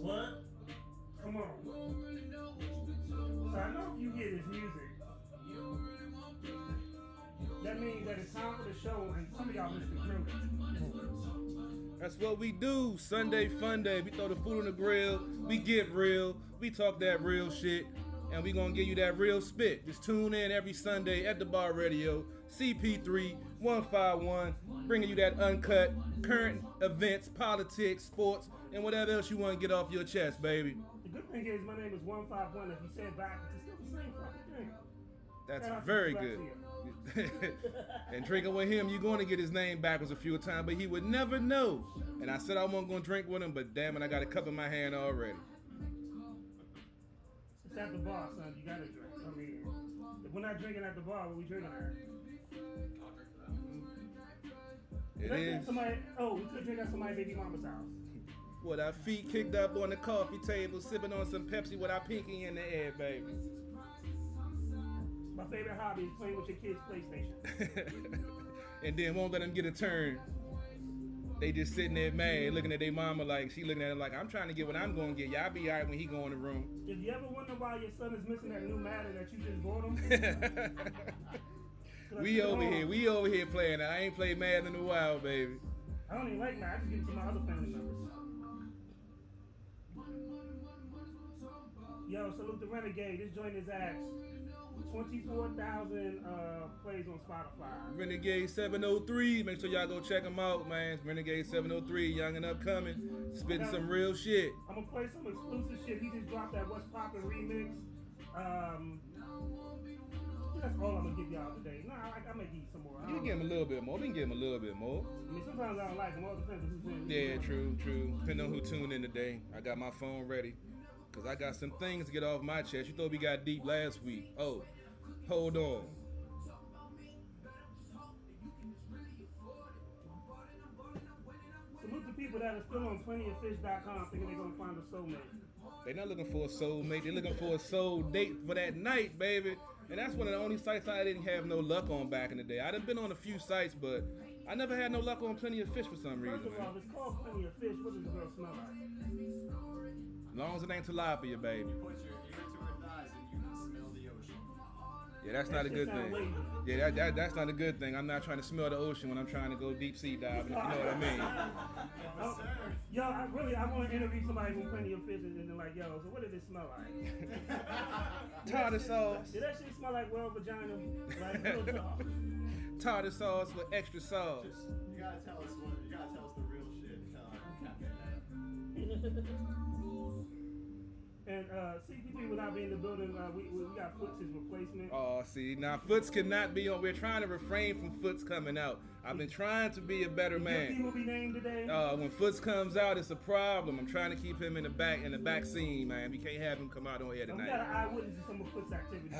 What? Come on. So I know if you hear this music, that means that it's time for the show and some of y'all missed the grill. That's what we do. Sunday fun day. We throw the food on the grill. We get real. We talk that real shit. And we gonna give you that real spit. Just tune in every Sunday at the Bar Radio, CP3 151, bringing you that uncut, current events, politics, sports, and whatever else you want to get off your chest, baby. The good thing is my name is 151. If you say it backwards, it's still the same fucking thing. That's very good. And drinking with him, you're going to get his name backwards a few times, but he would never know. And I said I wasn't going to drink with him, but damn it, I got a cup in my hand already. It's at the bar, son. You gotta drink. I mean, if we're not drinking at the bar, what we drinking at? It is. We could drink at somebody's baby mama's house. With our feet kicked up on the coffee table, sipping on some Pepsi with our pinky in the air, baby. My favorite hobby is playing with your kids' PlayStation. And then won't let them get a turn. They just sitting there mad, looking at their mama like, she looking at him like, I'm trying to get what I'm going to get. Y'all be all right when he go in the room. If you ever wonder why your son is missing that new Madden that you just bought him. we over here playing. I ain't played Madden in a while, baby. I don't even like Madden. I just give it to my other family members. Yo, salute the Renegade. This joint is at 24,000 plays on Spotify. Renegade 703. Make sure y'all go check him out, man. Renegade 703, young and upcoming. Spitting some real shit. I'm going to play some exclusive shit. He just dropped that What's Poppin' remix. That's all I'm going to give y'all today. Nah, I may give you some more. You can give him a little bit more. We can give him a little bit more. I mean, sometimes I don't like them. All depends on who's in. Yeah, true. Depending on who tuned in today. I got my phone ready. Because I got some things to get off my chest. You thought we got deep last week. Oh, hold on. Salute the people that are still on plentyoffish.com thinking they're going to find a soulmate. They're not looking for a soulmate. They're looking for a soul date for that night, baby. And that's one of the only sites I didn't have no luck on back in the day. I done been on a few sites, but I never had no luck on Plenty of Fish for some reason. First of all, it's called Plenty of Fish. What does the girl smell like? As long as it ain't tilapia, baby. You put your ear to her thighs and you can smell the ocean. Yeah, that's not a good thing. Yeah, that's not a good thing. I'm not trying to smell the ocean when I'm trying to go deep sea diving, if you know what I mean. Yo, I want to interview somebody from Plenty of Fish and they're like, yo, so what did it smell like? Tartar sauce. Did that shit smell like well vagina? Like real talk. Tartar sauce with extra sauce. You gotta tell us the real shit. And CP3 will not be in the building. We got Foots' replacement. Oh, see, now Foots cannot be on. We're trying to refrain from Foots coming out. I've been trying to be a better man. He will be named today. When Foots comes out, it's a problem. I'm trying to keep him in the back scene, man. We can't have him come out on here tonight. We got an eyewitness to some of Foots' activities.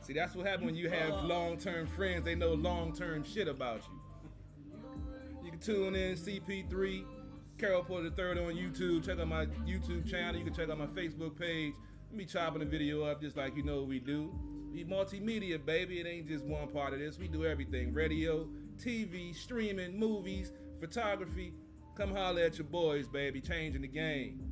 See, that's what happens when you have long-term friends. They know long-term shit about you. You can tune in CP3. Carol Porter III on YouTube. Check out my YouTube channel. You can check out my Facebook page. Me chopping the video up just like you know what we do. We multimedia, baby. It ain't just one part of this. We do everything. Radio, TV, streaming, movies, photography. Come holler at your boys, baby. Changing the game.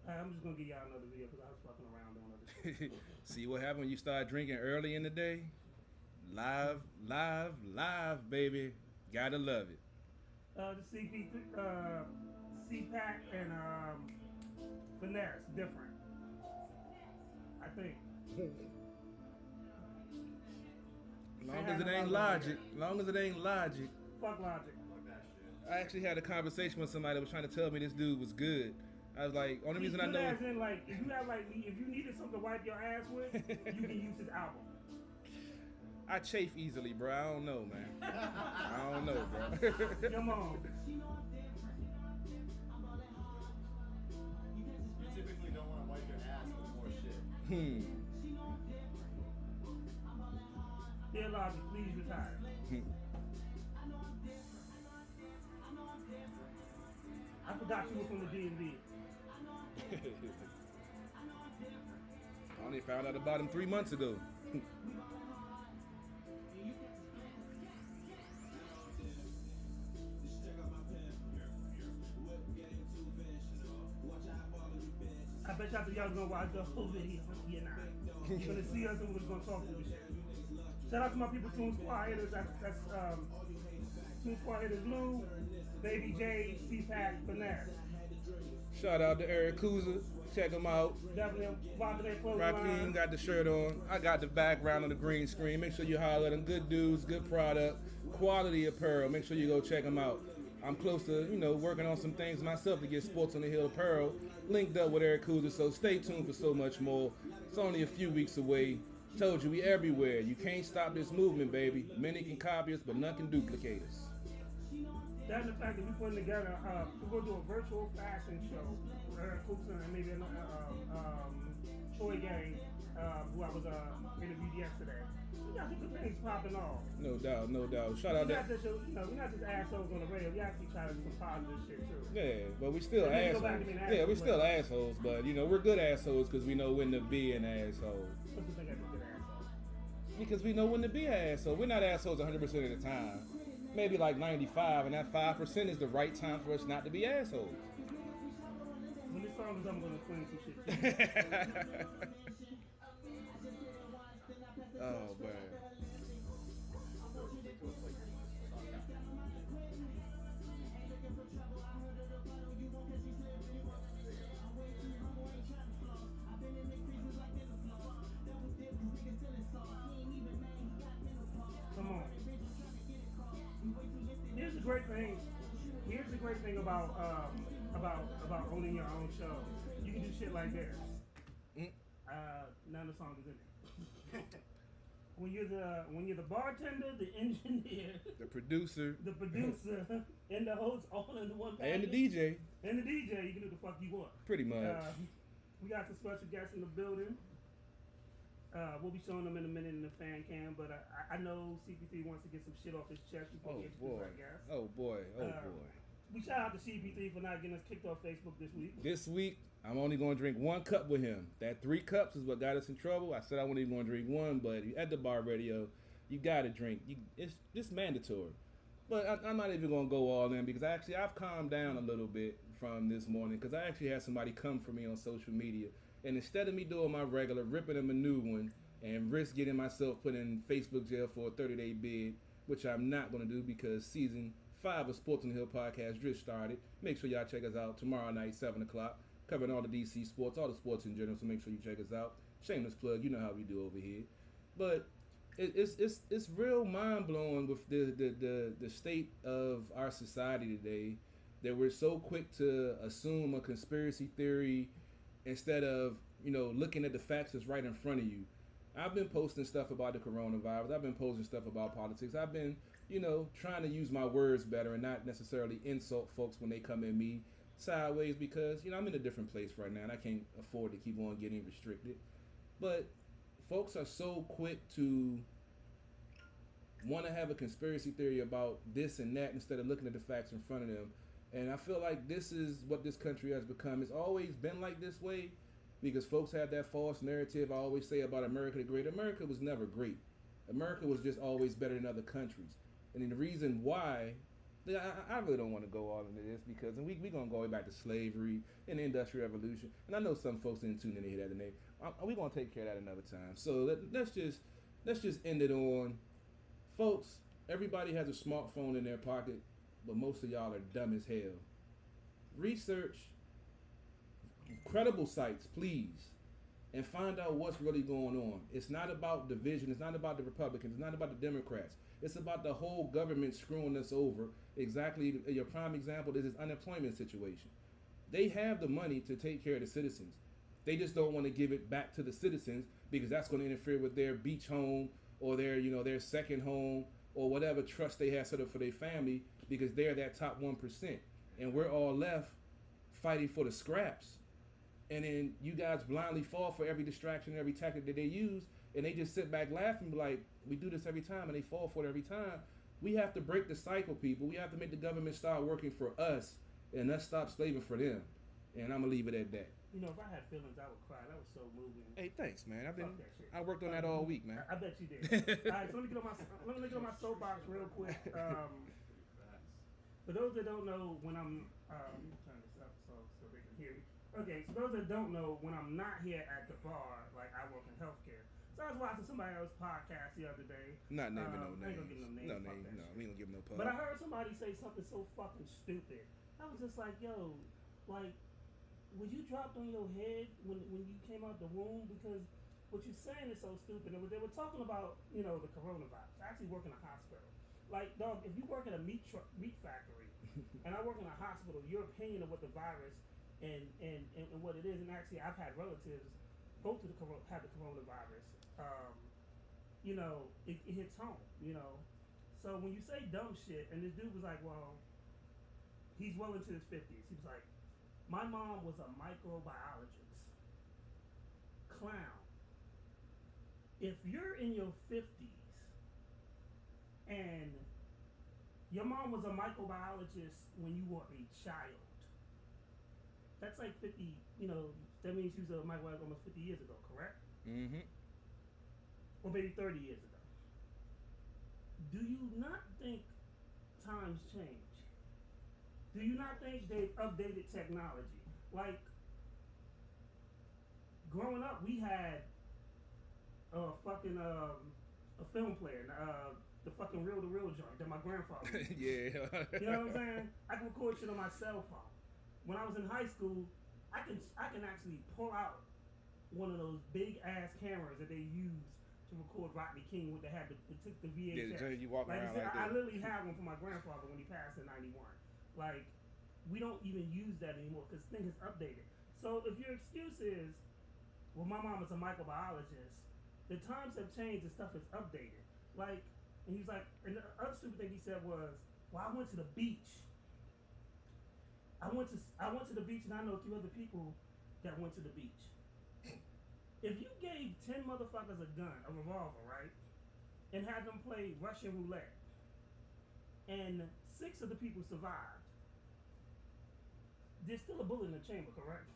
I'm just gonna give y'all another video because I was fucking around on other shit. See what happened when you start drinking early in the day? Live, baby. Gotta love it. The CPAC and Finesse, different. I think. Long as it ain't Logic. Long as it ain't Logic. Fuck Logic. Fuck that shit. I actually had a conversation with somebody that was trying to tell me this dude was good. I was like, only reason I know. As in, like, if you have like, if you needed something to wipe your ass with, you can use his album. I chafe easily, bro. I don't know, man. I don't know, bro. Come on. You typically don't want to wipe your ass with more shit. Dear Logic, please retire. forgot you were from the DMV. I only found out about him 3 months ago. I bet y'all think y'all gonna watch the whole video. You're not. You're gonna see us and we're gonna talk through the shit. Shout out to my people, Toon Squad Hitters. That's Toon Squad Hitters Lou, Baby J, C-Pack, Finesse. Shout out to Eric Kuzma. Check him out. Definitely Vondre Clothing Rakim Line. got the shirt on. I got the background on the green screen. Make sure you holler at them. Good dudes, good product, quality apparel. Make sure you go check them out. I'm close to, working on some things myself to get Sports on the Hill apparel linked up with Eric Kuzma. So stay tuned for so much more. It's only a few weeks away. Told you, we everywhere. You can't stop this movement, baby. Many can copy us, but none can duplicate us. That's the fact that we're putting together, we're going to do a virtual fashion show with Eric Kuzma and maybe Troy Gang, who I was interviewed yesterday. We got some good things popping off. No doubt, no doubt. Shout out We're to... not just assholes on the radio. We actually try to do some positive shit too. Yeah, but we still And then go assholes. back to being Yeah, we assholes, still but- assholes, but we're good assholes because we know when to be an asshole. What's the thing I good asshole? Because we know when to be an asshole. We're not assholes 100% of the time. Maybe like 95, and that 5% is the right time for us not to be assholes. When this song is, I'm going to explain some shit to you. Oh, man. Come on. Here's the great thing. Here's the great thing about owning your own show. You can do shit like this. Now the song is in it. when you're the bartender, the engineer, The producer, the producer, and the host all in the one and the package. DJ, And the DJ, you can do the fuck you want. pretty much. We got some special guests in the building. We'll be showing them in a minute in the fan cam, but I know CP3 wants to get some shit off his chest before Oh he boy. introduces our guests. Oh boy. Oh Uh, boy. We shout out to CP3 for not getting us kicked off Facebook this week. This week, I'm only going to drink 1 cup with him. That 3 cups is what got us in trouble. I said I wasn't even going to drink 1, but at the bar radio, you got to drink. It's just mandatory. But I'm not even going to go all in because I've calmed down a little bit from this morning because I actually had somebody come for me on social media. And instead of me doing my regular, ripping him a new one, and risk getting myself put in Facebook jail for a 30-day bid, which I'm not going to do because season 5 of Sports on the Hill podcast just started. Make sure y'all check us out tomorrow night, 7 o'clock, covering all the DC sports, all the sports in general, so make sure you check us out. Shameless plug, you know how we do over here. But it's real mind-blowing with the state of our society today that we're so quick to assume a conspiracy theory instead of, looking at the facts that's right in front of you. I've been posting stuff about the coronavirus. I've been posting stuff about politics. I've been, trying to use my words better and not necessarily insult folks when they come at me sideways because, I'm in a different place right now and I can't afford to keep on getting restricted. But folks are so quick to want to have a conspiracy theory about this and that instead of looking at the facts in front of them. And I feel like this is what this country has become. It's always been like this way because folks have that false narrative I always say about America the Great. America was never great. America was just always better than other countries. And then the reason why, I really don't want to go all into this because we're going to go way back to slavery and the Industrial Revolution. And I know some folks didn't tune in to hear that today. We're going to take care of that another time. So let's just end it on, folks, everybody has a smartphone in their pocket, but most of y'all are dumb as hell. Research credible sites, please, and find out what's really going on. It's not about division. It's not about the Republicans. It's not about the Democrats. It's about the whole government screwing us over. Exactly, your prime example is this unemployment situation. They have the money to take care of the citizens. They just don't want to give it back to the citizens because that's going to interfere with their beach home or their second home or whatever trust they have set up for their family because they're that top 1%. And we're all left fighting for the scraps. And then you guys blindly fall for every distraction, every tactic that they use, and they just sit back laughing like, we do this every time, and they fall for it every time. We have to break the cycle, people. We have to make the government start working for us and let's stop slaving for them. And I'm gonna leave it at that. You know, if I had feelings, I would cry. That was so moving. Hey, thanks, man. Fuck that shit. I worked on that all week, man. I bet you did. All right, so let me get on my soapbox real quick. For those that don't know, when I'm turn this up so they can hear me. Okay, so those that don't know, when I'm not here at the bar, like I work in healthcare. So I was watching somebody else's podcast the other day. Not naming no I ain't names. gonna give no names. No, we ain't gonna give no pub. But I heard somebody say something so fucking stupid. I was just like, yo, like, was you dropped on your head when you came out the womb? Because what you're saying is so stupid. And they were talking about, you know, the coronavirus. I actually work in a hospital. Like, dog, if you work in a meat factory, and I work in a hospital, your opinion of what the virus and what it is, and actually I've had relatives go through have the coronavirus. You know, it hits home. You know, so when you say dumb shit, and this dude was like, well, he's well into his 50s. He was like, my mom was a microbiologist. Clown. If you're in your 50s and your mom was a microbiologist when you were a child, that's like 50, you know, that means she was a microbiologist almost 50 years ago, correct? Mm-hmm. Or maybe 30 years ago. Do you not think times change? Do you not think they've updated technology? Like, growing up, we had a film player, the fucking reel-to-reel joint that my grandfather used. Yeah. You know what I'm saying? I can record shit on my cell phone. When I was in high school, I can actually pull out one of those big ass cameras that they used to record Rodney King with they took the VHS. Yeah, the joint you walk around like I that. literally have one for my grandfather when he passed in '91. Like, we don't even use that anymore because things is updated. So if your excuse is, well, my mom is a microbiologist, the times have changed and stuff is updated. Like, and he was like, and the other stupid thing he said was, well, I went to the beach. I went to the beach, and I know 3 other people that went to the beach. If you gave 10 motherfuckers a gun, a revolver, right, and had them play Russian roulette, and 6 of the people survived, there's still a bullet in the chamber, correct?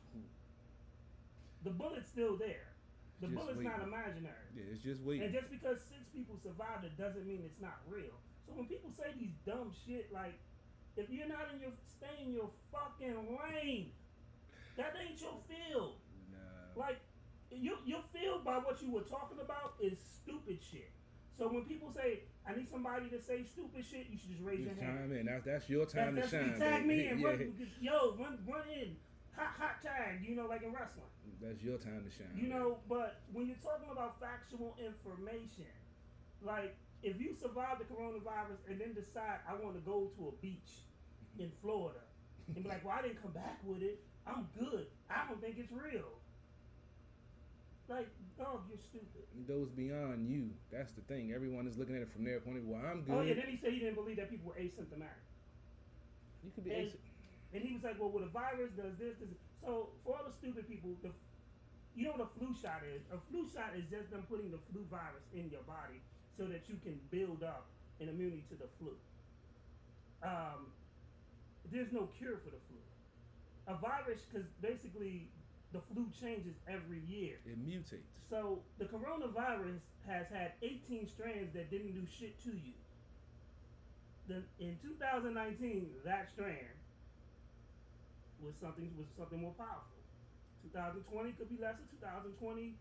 The bullet's still there. The Just bullet's waiting. not imaginary. Yeah, it's just waiting. And just because 6 people survived, it doesn't mean it's not real. So when people say these dumb shit, like, if you're not stay in your fucking lane. That ain't your field. Nah. Like, your field by what you were talking about is stupid shit. So when people say, I need somebody to say stupid shit, you should just raise your hand. Time in. That's your time to shine. Tag baby. me and Yeah. run in. Hot tag, you know, like in wrestling. That's your time to shine. You know, but when you're talking about factual information, like, if you survive the coronavirus and then decide I want to go to a beach in Florida and be like, well, I didn't come back with it, I'm good, I don't think it's real. Like, dog, you're stupid. It goes beyond you. That's the thing. Everyone is looking at it from their point of view. Well, I'm good. Oh, yeah, then he said he didn't believe that people were asymptomatic. You could be And he was like, well, a virus does this. So, for all the stupid people, you know what a flu shot is? A flu shot is just them putting the flu virus in your body so that you can build up an immunity to the flu. There's no cure for the flu. A virus, because basically the flu changes every year. It mutates. So the coronavirus has had 18 strands that didn't do shit to you. In 2019, that strand was something more powerful. 2020 could be lesser. 2020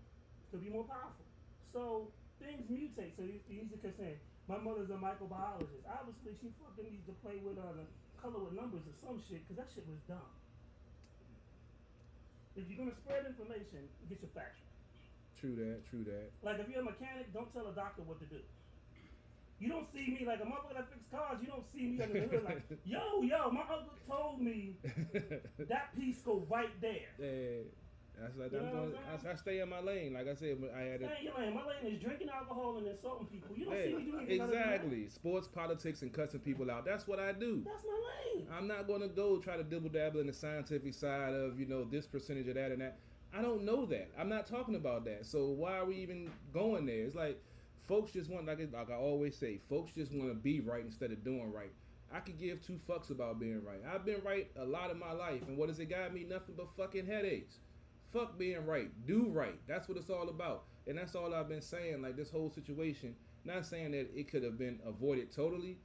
could be more powerful. So things mutate. So he's just saying, my mother's a microbiologist. Obviously, she fucking needs to play with the color with numbers or some shit, because that shit was dumb. If you're gonna spread information, get your facts right. True that. Like, if you're a mechanic, don't tell a doctor what to do. You don't see me like a motherfucker that fix cars. You don't see me under the hood like, yo, my uncle told me that piece go right there. Yeah. That's like You know what I'm saying? I stay in my lane. Like I said, I had Stay in your lane. My lane is drinking alcohol and insulting people. You don't see me do anything other than exactly. Sports, politics, and cussing people out. That's what I do. that. That's my lane. I'm not going to go try to dibble dabble in the scientific side of, this percentage of that and that. I don't know that. I'm not talking about that. So why are we even going there? It's like folks just want, like I always say, folks just want to be right instead of doing right. I could give two fucks about being right. I've been right a lot of my life, and what has it got me? Nothing but fucking headaches. Fuck being right. Do right. That's what it's all about. And that's all I've been saying, like this whole situation. Not saying that it could have been avoided totally,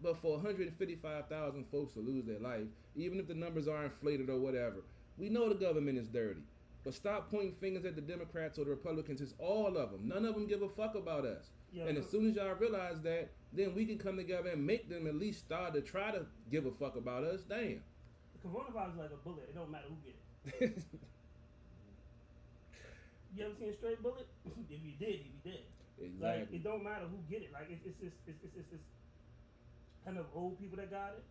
but for 155,000 folks to lose their life, even if the numbers are inflated or whatever, we know the government is dirty. But stop pointing fingers at the Democrats or the Republicans. It's all of them. None of them give a fuck about us. Yeah, and as soon as y'all realize that, then we can come together and make them at least start to try to give a fuck about us. Damn. The coronavirus is like a bullet. It don't matter who get it. You ever seen a straight bullet? If you did, you be dead. Exactly. Like, it don't matter who get it. Like, it's kind of old people that got it.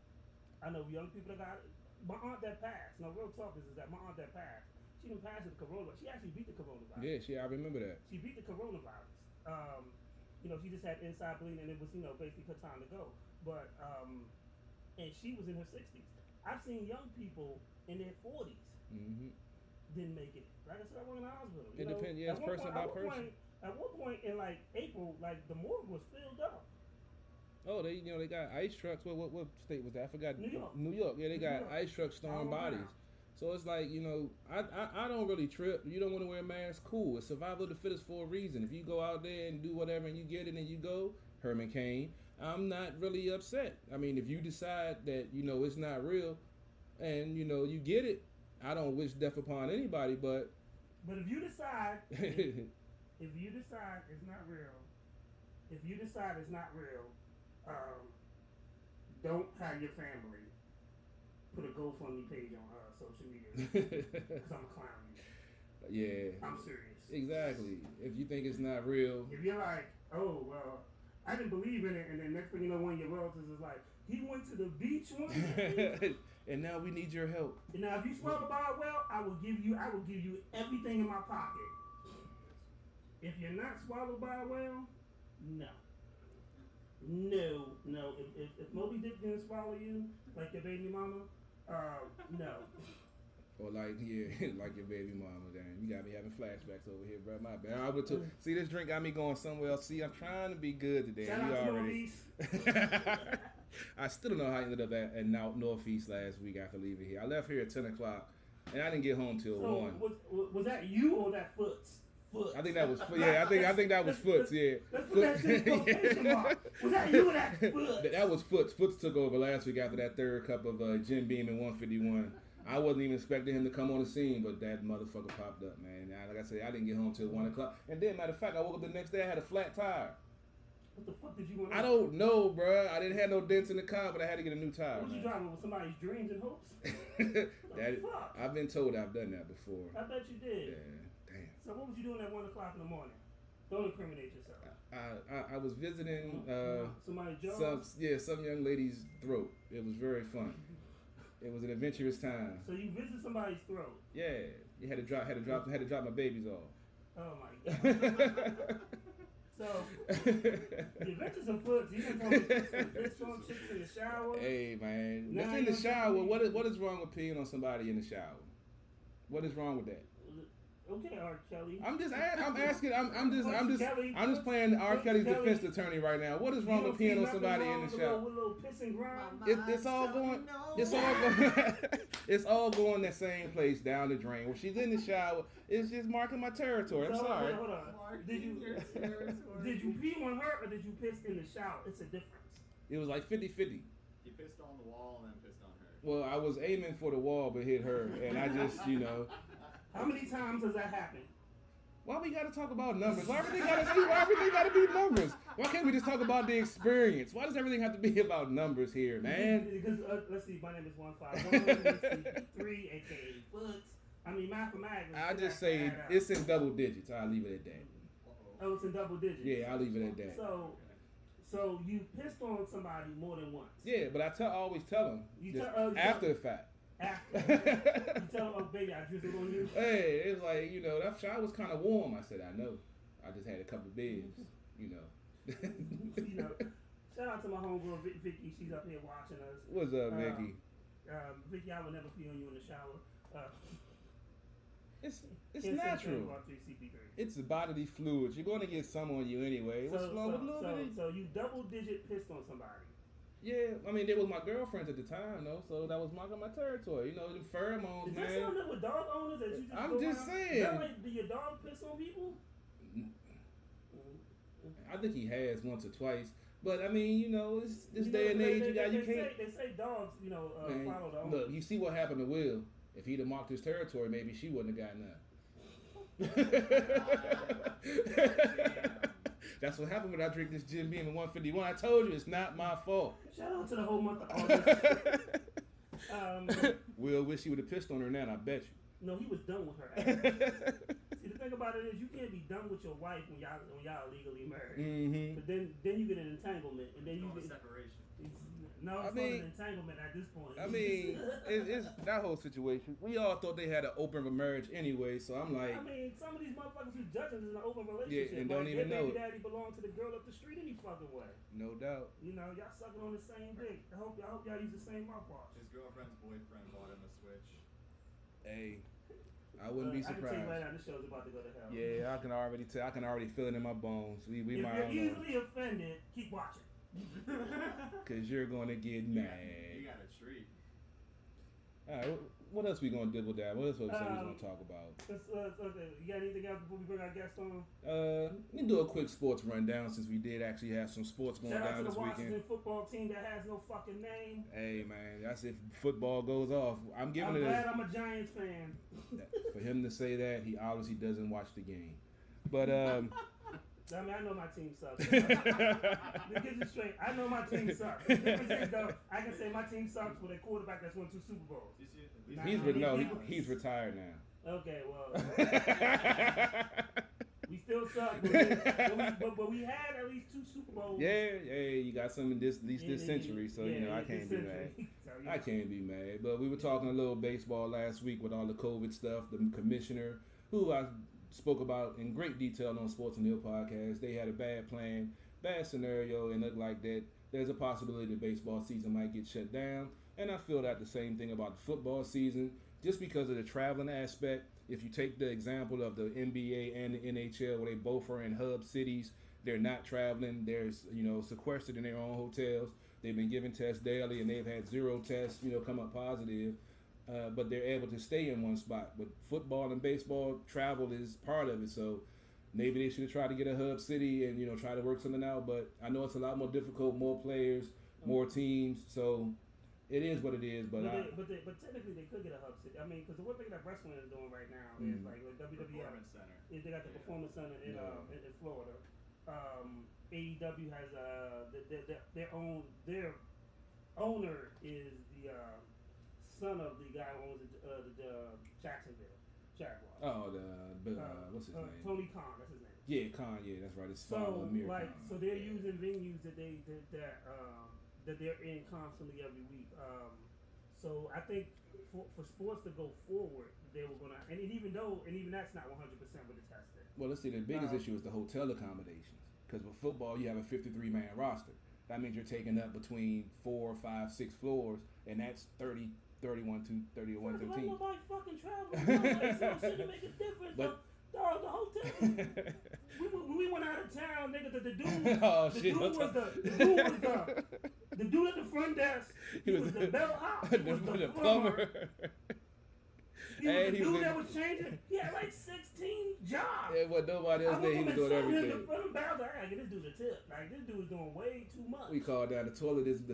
I know young people that got it. My aunt that passed. No, real talk is that my aunt that passed. She didn't pass the coronavirus. She actually beat the coronavirus. Yeah, I remember that. She beat the coronavirus. She just had inside bleeding, and it was, basically her time to go. But, and she was in her 60s. I've seen young people in their 40s didn't make it. Like I said, I work in the hospital. It depends, yes, person by person. At one point in like April, like the morgue was filled up. Oh, they got ice trucks. What state was that? I forgot. New York. New York. Yeah, they got ice trucks storing bodies. So it's like, I don't really trip. You don't want to wear a mask, cool. It's survival of the fittest for a reason. If you go out there and do whatever and you get it and you go, Herman Cain, I'm not really upset. I mean, if you decide that, it's not real and, you get it, I don't wish death upon anybody, but if you decide, if you decide it's not real, don't have your family put a GoFundMe page on social media because I'm a clown. Yeah. I'm serious. Exactly. If you think it's not real. If you're like, oh, well, I didn't believe in it, and then next thing you know, one of your relatives is like, he went to the beach one day. And now we need your help. And now if you swallow by well, I will give you everything in my pocket. If you're not swallowed by well, no. If Moby Dick didn't swallow you, like your baby mama, no. Or like your baby mama, damn. You got me having flashbacks over here, bro. My bad. See, this drink got me going somewhere else. See, I'm trying to be good today. Shout out to Northeast. I still don't know how I ended up at Northeast last week after leaving here. I left here at 10 o'clock, and I didn't get home till 1. Was that you or that Foots? Foots. I think that was I think that was Foots. Yeah. Let's put that shit in quotation mark. Was that you or that Foots? That was Foots. Foots took over last week after that third cup of Jim Beam in 151. I wasn't even expecting him to come on the scene, but that motherfucker popped up, man. Like I said, I didn't get home till 1 o'clock. And then, matter of fact, I woke up the next day, I had a flat tire. What the fuck did you want? I don't know, bruh. I didn't have no dents in the car, but I had to get a new tire. What you driving with somebody's dreams and hopes? Fuck? I've been told I've done that before. I bet you did. Yeah, damn. So what was you doing at 1 o'clock in the morning? Don't incriminate yourself. I was visiting somebody's job. Some young lady's throat. It was very fun. It was an adventurous time. So you visit somebody's throat. Yeah, you had to drop my babies off. Oh my god. So the adventures of Foots. You can tell me chicks in the shower. Hey man, that's in the shower. What is wrong with peeing on somebody in the shower? What is wrong with that? Okay, R. Kelly. I'm just playing R. Kelly's defense attorney right now. What is wrong with peeing on somebody in the shower? With a little piss and grime. It's all going. It's all going that same place down the drain. When she's in the shower, it's just marking my territory. I'm sorry. Hold on. Did you pee on her or did you piss in the shower? It's a difference. It was like 50-50. He pissed on the wall and then pissed on her. Well, I was aiming for the wall but hit her, and I just How many times has that happened? Why we gotta talk about numbers? Why everything gotta be numbers? Why can't we just talk about the experience? Why does everything have to be about numbers here, man? Because let's see, my name is 151. 3, aka Foots. I mean, mathematics. I just say it's in double digits. I'll leave it at that. Oh, it's in double digits. Yeah, I'll leave it at that. So you pissed on somebody more than once. Yeah, but I always tell them after the fact. After. You tell them, oh baby, I drizzled on you. Hey, it's like, that shower was kind of warm. I said, I know. I just had a couple of bibs, Shout out to my homegirl Vicky. She's up here watching us. What's up, Vicky? Vicky, I would never pee on you in the shower. It's natural. It's bodily fluids. You're going to get some on you anyway. What's wrong with a little bit? So you double digit pissed on somebody. Yeah, I mean, they was my girlfriends at the time, though, so that was my territory. You know, the pheromones, Is man. that something with dog owners that you just I'm go just around? saying. Is that like, do your dog piss on people? I think he has once or twice. But I mean, you know, it's this You day know, and age, you can't. They say dogs, Man, follow the owner. look, you see what happened to Will. If he'd have marked his territory, maybe she wouldn't have gotten that. That's what happened when I drink this Jim Beam at 151. I told you it's not my fault. Shout out to the whole month of August. Will wish he would have pissed on her now, I bet you. No, he was done with her. See, the thing about it is, you can't be done with your wife when y'all legally married. Mm-hmm. But then you get an entanglement, and then you get separation. No, it's called an entanglement at this point. I mean, it's that whole situation. We all thought they had an open marriage anyway, so I'm like. I mean, some of these motherfuckers who's judging is in an open Yeah, relationship. and don't even know it. Their baby daddy belong to the girl up the street any fucking way. No doubt. You know, y'all sucking on the same dick. I hope y'all use the same mouthwash. His girlfriend's boyfriend bought him a Switch. Hey, I wouldn't be I can tell you surprised. right now, this show's about to go to hell. Yeah, I can already tell. I can already feel it in my bones. We If might you're know. easily offended, keep watching. Cause you're gonna get You mad. got a treat. All right, what else we gonna do with that? What else we gonna talk about? You got anything else before we bring our guest on? We can do a quick sports rundown since we did actually have some sports going Shout out down to the this Washington weekend. football team that has no fucking name. Hey man, that's if football goes off. I'm giving I'm it glad I'm a Giants fan. for him to say that. He obviously doesn't watch the game, but I mean, I know my team sucks. To get you straight, I know my team sucks. The difference is, though, I can say my team sucks with a quarterback that's won 2 Super Bowls. He's retired now. Okay, well, we still suck, but we had at least 2 Super Bowls. Yeah, you got some in this century, so I can't be mad. So, I can't be mad. But we were talking a little baseball last week with all the COVID stuff. The commissioner, who I spoke about in great detail on Sports and Hill podcast, they had a bad plan, bad scenario, and looked like that there's a possibility the baseball season might get shut down. And I feel that the same thing about the football season, just because of the traveling aspect. If you take the example of the NBA and the NHL, where they both are in hub cities, they're not traveling. They're sequestered in their own hotels. They've been given tests daily, and they've had 0 tests, come up positive. But they're able to stay in one spot. With football and baseball, travel is part of it. So maybe they should have tried to get a hub city and try to work something out. But I know it's a lot more difficult, more players, more teams. So it is what it is. But technically they could get a hub city. I mean, because the one thing that wrestling is doing right now is like WWF. Performance Center. They got the Performance Center in Florida. AEW has their owner is the son of the guy who owns the Jacksonville Jaguars. Oh, what's his name? Tony Khan, that's his name. Yeah, Khan. Yeah, that's right. It's So Amir like, Khan. so they're using venues that they're in constantly every week. So I think for sports to go forward, they were gonna, and even that's not 100% with the testing. Well, let's see. The biggest issue is the hotel accommodations. Because with football, you have a 53-man roster. That means you're taking up between 4, 5, 6 floors, and that's 30, 31, 31, 13. Nobody fucking travel. So shit to make a difference. But dog, the hotel. we went out of town, nigga. The dude. Oh the shit! dude was the dude at the front desk. He was the bellhop. He was the plumber. He was the dude that was changing. He had like 16 jobs. Yeah, but nobody else there. He was doing everything. I gotta get this dude a tip. Like, this dude is doing way too much. We called down the toilet isn't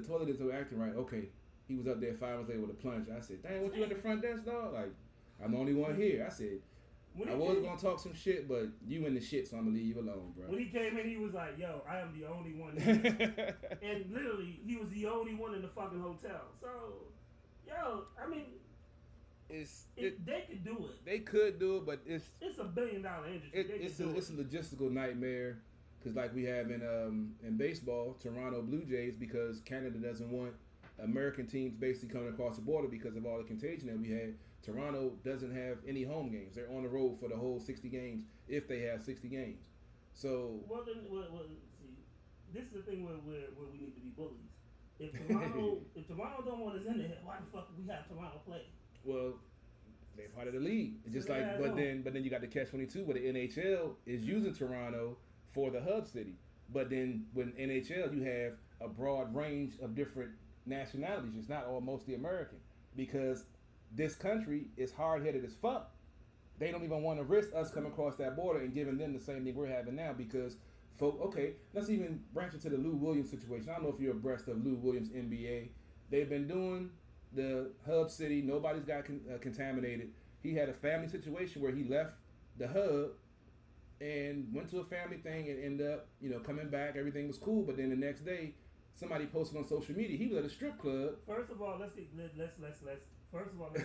acting right. Okay, he was up there 5 minutes later with a plunge. I said, "Dang, what you at the front desk, dog?" Like, I'm the only one here. I said, I was gonna talk some shit, but you in the shit, so I'm gonna leave you alone, bro. When he came in, he was like, "Yo, I am the only one here," and literally, he was the only one in the fucking hotel. So, yo, I mean. They could do it. They could do it, but it's $1 billion industry. It's a logistical nightmare because, like we have in baseball, Toronto Blue Jays, because Canada doesn't want American teams basically coming across the border because of all the contagion that we had. Toronto doesn't have any home games. They're on the road for the whole 60 games if they have 60 games. So see, this is the thing where we need to be bullies. If Toronto don't want us in there, why the fuck we have Toronto play? Well, they're part of the league. It's just like, but then you got the catch-22 where the NHL is using Toronto for the hub city. But then when NHL, you have a broad range of different nationalities. It's not all mostly American because this country is hard headed as fuck. They don't even want to risk us coming across that border and giving them the same thing we're having now because, okay, let's even branch into the Lou Williams situation. I don't know if you're abreast of Lou Williams NBA. They've been doing the hub city. Nobody's got contaminated. He had a family situation where he left the hub and went to a family thing and ended up, coming back. Everything was cool, but then the next day, somebody posted on social media he was at a strip club. First of all, let's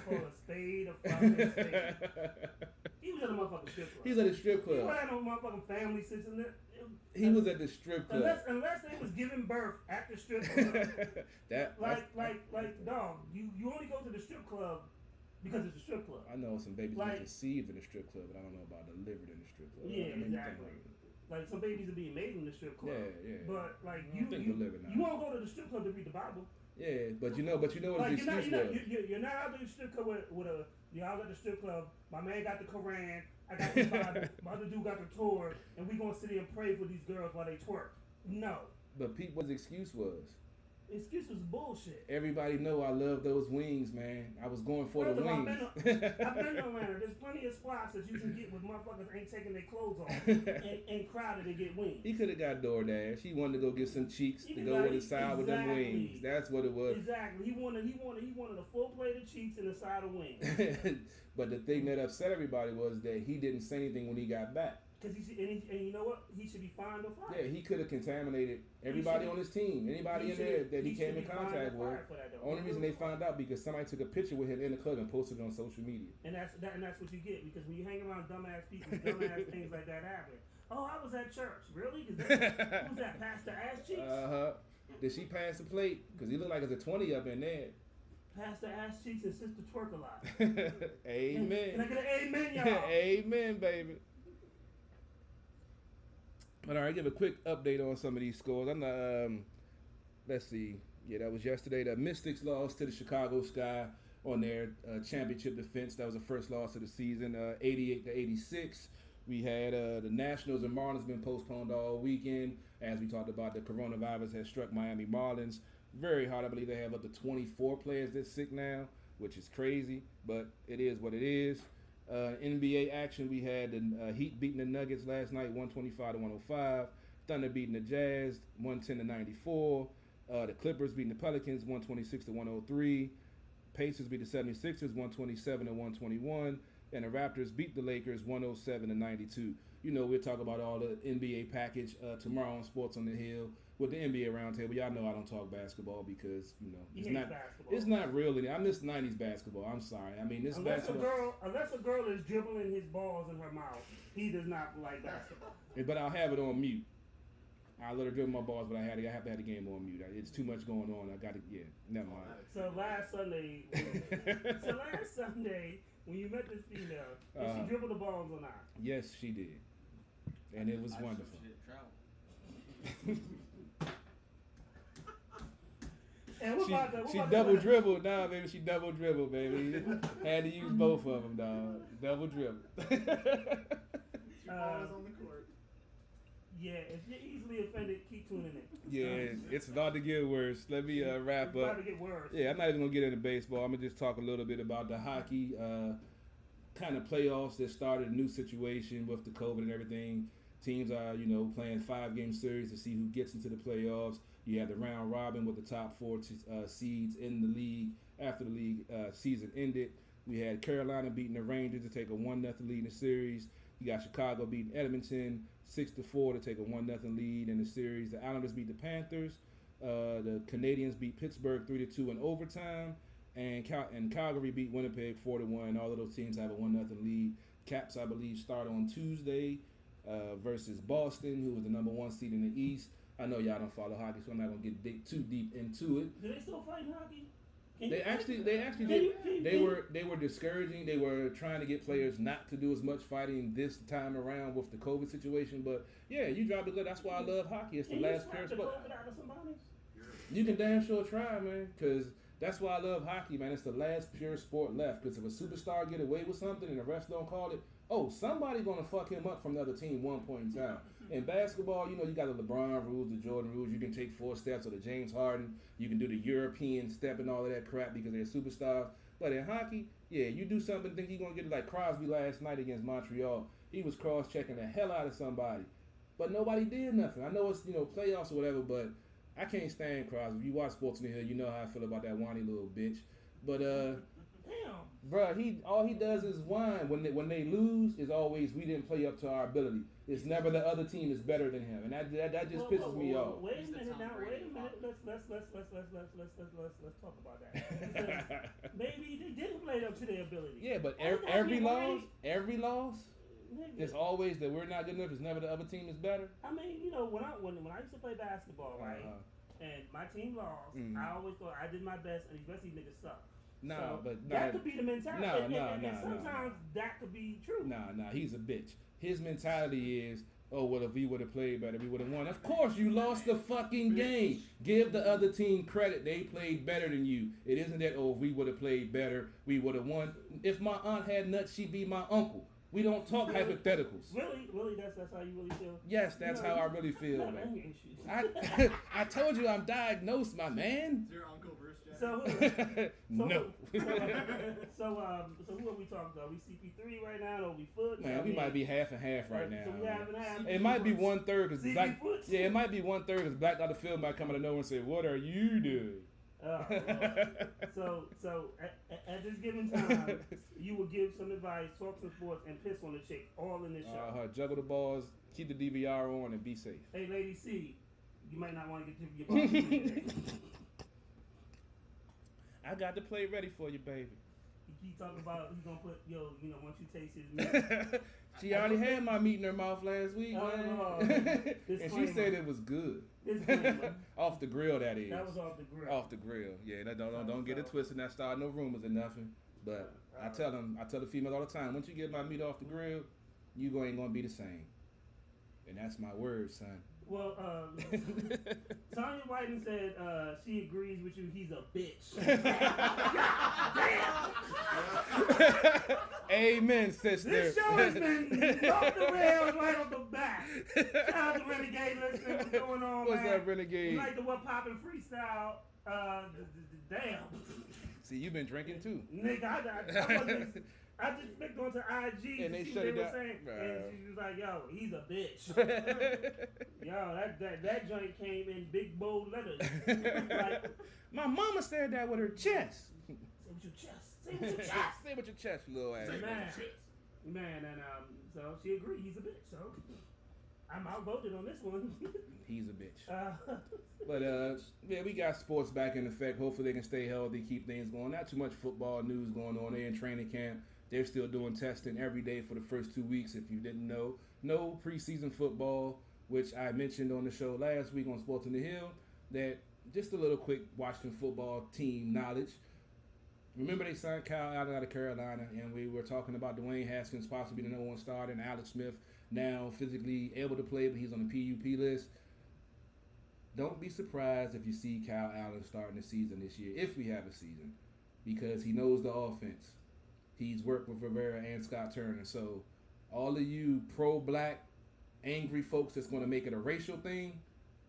call a spade a fucking spade. He was at a motherfucking strip club. He's at a strip club. He had no motherfucking family sitting there. He was at the strip club. Unless they was giving birth at the strip club. Dog, you only go to the strip club because it's a strip club. I know some babies get conceived in the strip club, but I don't know about delivered in the strip club. Yeah, exactly. Like some babies are being made in the strip club. Yeah. But like you won't go to the strip club to read the Bible. Yeah, but you know what like, the excuse was. You're not out at the strip club you're out at the strip club. My man got the Quran. I got the Bible. My other dude got the Torah, and we gonna sit here and pray for these girls while they twerk. No. But what the excuse was? Excuse was bullshit. Everybody know I love those wings, man. I was going for the wings. I've been to Atlanta. There's plenty of spots that you can get where motherfuckers ain't taking their clothes off and crowded to get wings. He could have got DoorDash. He wanted to go get some cheeks to go with his side with them wings. That's what it was. Exactly. He wanted a full plate of cheeks and a side of wings. But the thing that upset everybody was that he didn't say anything when he got back. And you know what? He should be fined or fired. Yeah, he could have contaminated everybody on his team. Anybody in there that he came in contact with. Only reason they found out because somebody took a picture with him in the club and posted it on social media. And that's what you get because when you hang around dumbass people, dumbass things like that happen. Oh, I was at church. Really? Who's that? Pastor Ass Cheeks? Did she pass the plate? Because he looked like there's a 20 up in there. Pastor Ass Cheeks and Sister Twerk a lot. Amen. Can I get an amen, y'all? Amen, baby. But all right, give a quick update on some of these scores. I'm not. Let's see. Yeah, that was yesterday. The Mystics lost to the Chicago Sky on their championship defense. That was the first loss of the season, 88-86. We had the Nationals and Marlins been postponed all weekend. As we talked about, the coronavirus has struck Miami Marlins very hard. I believe they have up to 24 players that's sick now, which is crazy, but it is what it is. NBA action, we had the Heat beating the Nuggets last night, 125-105. Thunder beating the Jazz, 110-94. The Clippers beating the Pelicans, 126-103. Pacers beat the 76ers, 127-121. And the Raptors beat the Lakers, 107-92. You know, we'll talk about all the NBA package tomorrow on Sports on the Hill with the NBA Roundtable. Y'all know I don't talk basketball because, it's not really. I miss 90s basketball. I'm sorry. I mean, unless a girl is dribbling his balls in her mouth, he does not like basketball. But I'll have it on mute. I let her dribble my balls, but I have to have the game on mute. It's too much going on. I got to, never mind. So last Sunday, when you met this female, did she dribble the balls or not? Yes, she did. And it was wonderful. She double dribbled. Nah, baby, she double dribbled, baby. Had to use both of them, dog. Double dribble. Balls on the court. Yeah, if you're easily offended, keep tuning in. Yeah, it's about to get worse. Let me wrap up. It's about to get worse. Yeah, I'm not even going to get into baseball. I'm going to just talk a little bit about the hockey kind of playoffs that started a new situation with the COVID and everything. Teams are, playing 5-game series to see who gets into the playoffs. You have the round robin with the top 4 seeds in the league after the league season ended. We had Carolina beating the Rangers to take a 1-0 lead in the series. You got Chicago beating Edmonton 6-4 to take a 1-0 lead in the series. The Islanders beat the Panthers. The Canadians beat Pittsburgh 3-2 in overtime. And Calgary beat Winnipeg 4-1. All of those teams have a 1-0 lead. Caps, I believe, start on Tuesday versus Boston, who was the number 1 seed in the East. I know y'all don't follow hockey, so I'm not gonna get too deep into it. Do they still fight hockey? They actually did. They were discouraging. They were trying to get players not to do as much fighting this time around with the COVID situation. But yeah, you dropped the glove. That's why I love hockey. It's the last pure sport. You can damn sure try, man, because that's why I love hockey, man. It's the last pure sport left. Because if a superstar get away with something and the refs don't call it, somebody gonna fuck him up from the other team one point in time. In basketball, you know, you got the LeBron rules, the Jordan rules. You can take 4 steps, or the James Harden. You can do the European step and all of that crap because they're superstars. But in hockey, yeah, you do something, think you're going to get it like Crosby last night against Montreal. He was cross-checking the hell out of somebody. But nobody did nothing. I know it's, you know, playoffs or whatever, but I can't stand Crosby. If you watch Sports in the Hill, you know how I feel about that whiny little bitch. But, bruh, all he does is whine. When they lose, it's always, we didn't play up to our ability. It's never the other team is better than him. And that just pisses me off. Wait a minute now, wait a minute. Let's talk about that. Maybe they didn't play up to their ability. Yeah, but every loss, it's always that we're not good enough. It's never the other team is better. I mean, you know, when I used to play basketball, right, and my team lost, I always thought I did my best, and the rest of these niggas suck. That could be the mentality. And sometimes that could be true. Nah, he's a bitch. His mentality is, oh, well, if we would have played better, we would have won. Of course, you lost the fucking game. Give the other team credit. They played better than you. It isn't that, oh, if we would have played better, we would have won. If my aunt had nuts, she'd be my uncle. We don't talk hypotheticals. Really, that's how you really feel? Yes, that's how I really feel, man. I told you I'm diagnosed, my man. Is your Uncle Bruce Jenner? No. So who are we talking about? Are we CP3 right now, or we Foot? Man, we might be half and half right now. So we half and half. It might be 1/3 because Black. Foot? Yeah, it might be 1/3 because Black Dr. Phil might come out of nowhere and say, "What are you doing?" So at this given time, you will give some advice, talk some sports, and piss on the chick all in this show. Juggle the balls, keep the DVR on, and be safe. Hey, Lady C, you might not want to get your ball today. I got the play ready for you, baby. He keep talking about he's gonna put once you taste his meat. She already had my meat in her mouth last week, man. And she said it was good. Off the grill, that is. That was off the grill. Off the grill, yeah. Don't get it twisted. Not start no rumors or nothing. But I tell the females all the time, once you get my meat off the grill, you ain't gonna be the same. And that's my word, son. Well, Tanya Whiten said she agrees with you. He's a bitch. Amen, sister. This show has been off the rails right off the bat. Shout out to Renegade listening. What's going on, What's man? up, Renegade? You like the What Poppin' freestyle? Damn. See, you've been drinking too. Nigga, I just flicked onto IG and to see what they were saying, and she was like, "Yo, he's a bitch." Yo, that joint came in big bold letters. Like, my mama said that with her chest. Say with your chest. Say with your chest. Say with your chest, little ass. Man, and so she agreed. He's a bitch. So I'm outvoted on this one. He's a bitch. But yeah, we got sports back in effect. Hopefully they can stay healthy, keep things going. Not too much football news going on. They're in training camp. They're still doing testing every day for the first 2 weeks, if you didn't know. No preseason football, which I mentioned on the show last week on Sports in the Hill, that just a little quick Washington football team knowledge. Remember they signed Kyle Allen out of Carolina, and we were talking about Dwayne Haskins possibly the number 1 starter, and Alex Smith now physically able to play, but he's on the PUP list. Don't be surprised if you see Kyle Allen starting the season this year, if we have a season, because he knows the offense. He's worked with Rivera and Scott Turner. So all of you pro-black, angry folks that's going to make it a racial thing,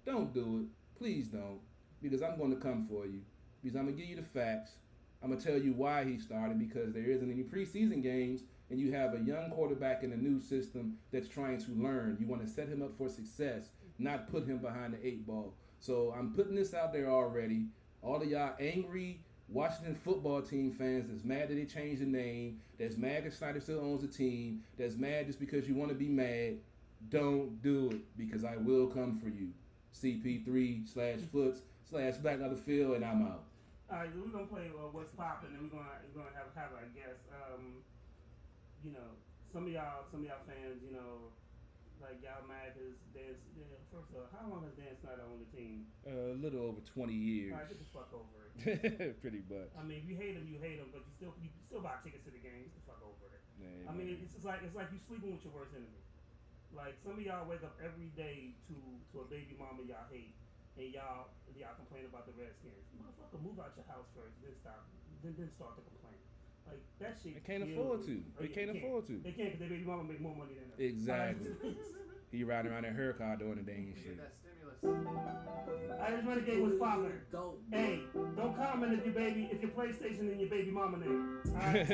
don't do it. Please don't. Because I'm going to come for you. Because I'm going to give you the facts. I'm going to tell you why he's starting, because there isn't any preseason games, and you have a young quarterback in a new system that's trying to learn. You want to set him up for success, not put him behind the 8 ball. So I'm putting this out there already. All of y'all angry Washington football team fans that's mad that they changed the name, that's mad that Snyder still owns the team, that's mad just because you want to be mad, don't do it, because I will come for you. CP3/Foots/Black Dr. Phil, and I'm out. All right, we're going to play What's Poppin', and we're gonna have I guess, some of y'all fans, like y'all mad because first of all, how long has Dan Snyder on the team? A little over 20 years. All right, get the fuck over it. Pretty much. I mean, if you hate him, but you still buy tickets to the game. Get the fuck over it. Yeah, I mean, it's like you sleeping with your worst enemy. Like, some of y'all wake up every day to a baby mama y'all hate, and y'all complain about the Redskins. Motherfucker, move out your house first, then start to complain. Like, that shit. They can't afford to. They can't afford to. They can't, because their baby mama make more money than them. Exactly. He riding around in her car doing the dang You shit. get that stimulus. Irish Renegade was popular. Hey, don't comment if your PlayStation and your baby mama name. Alright?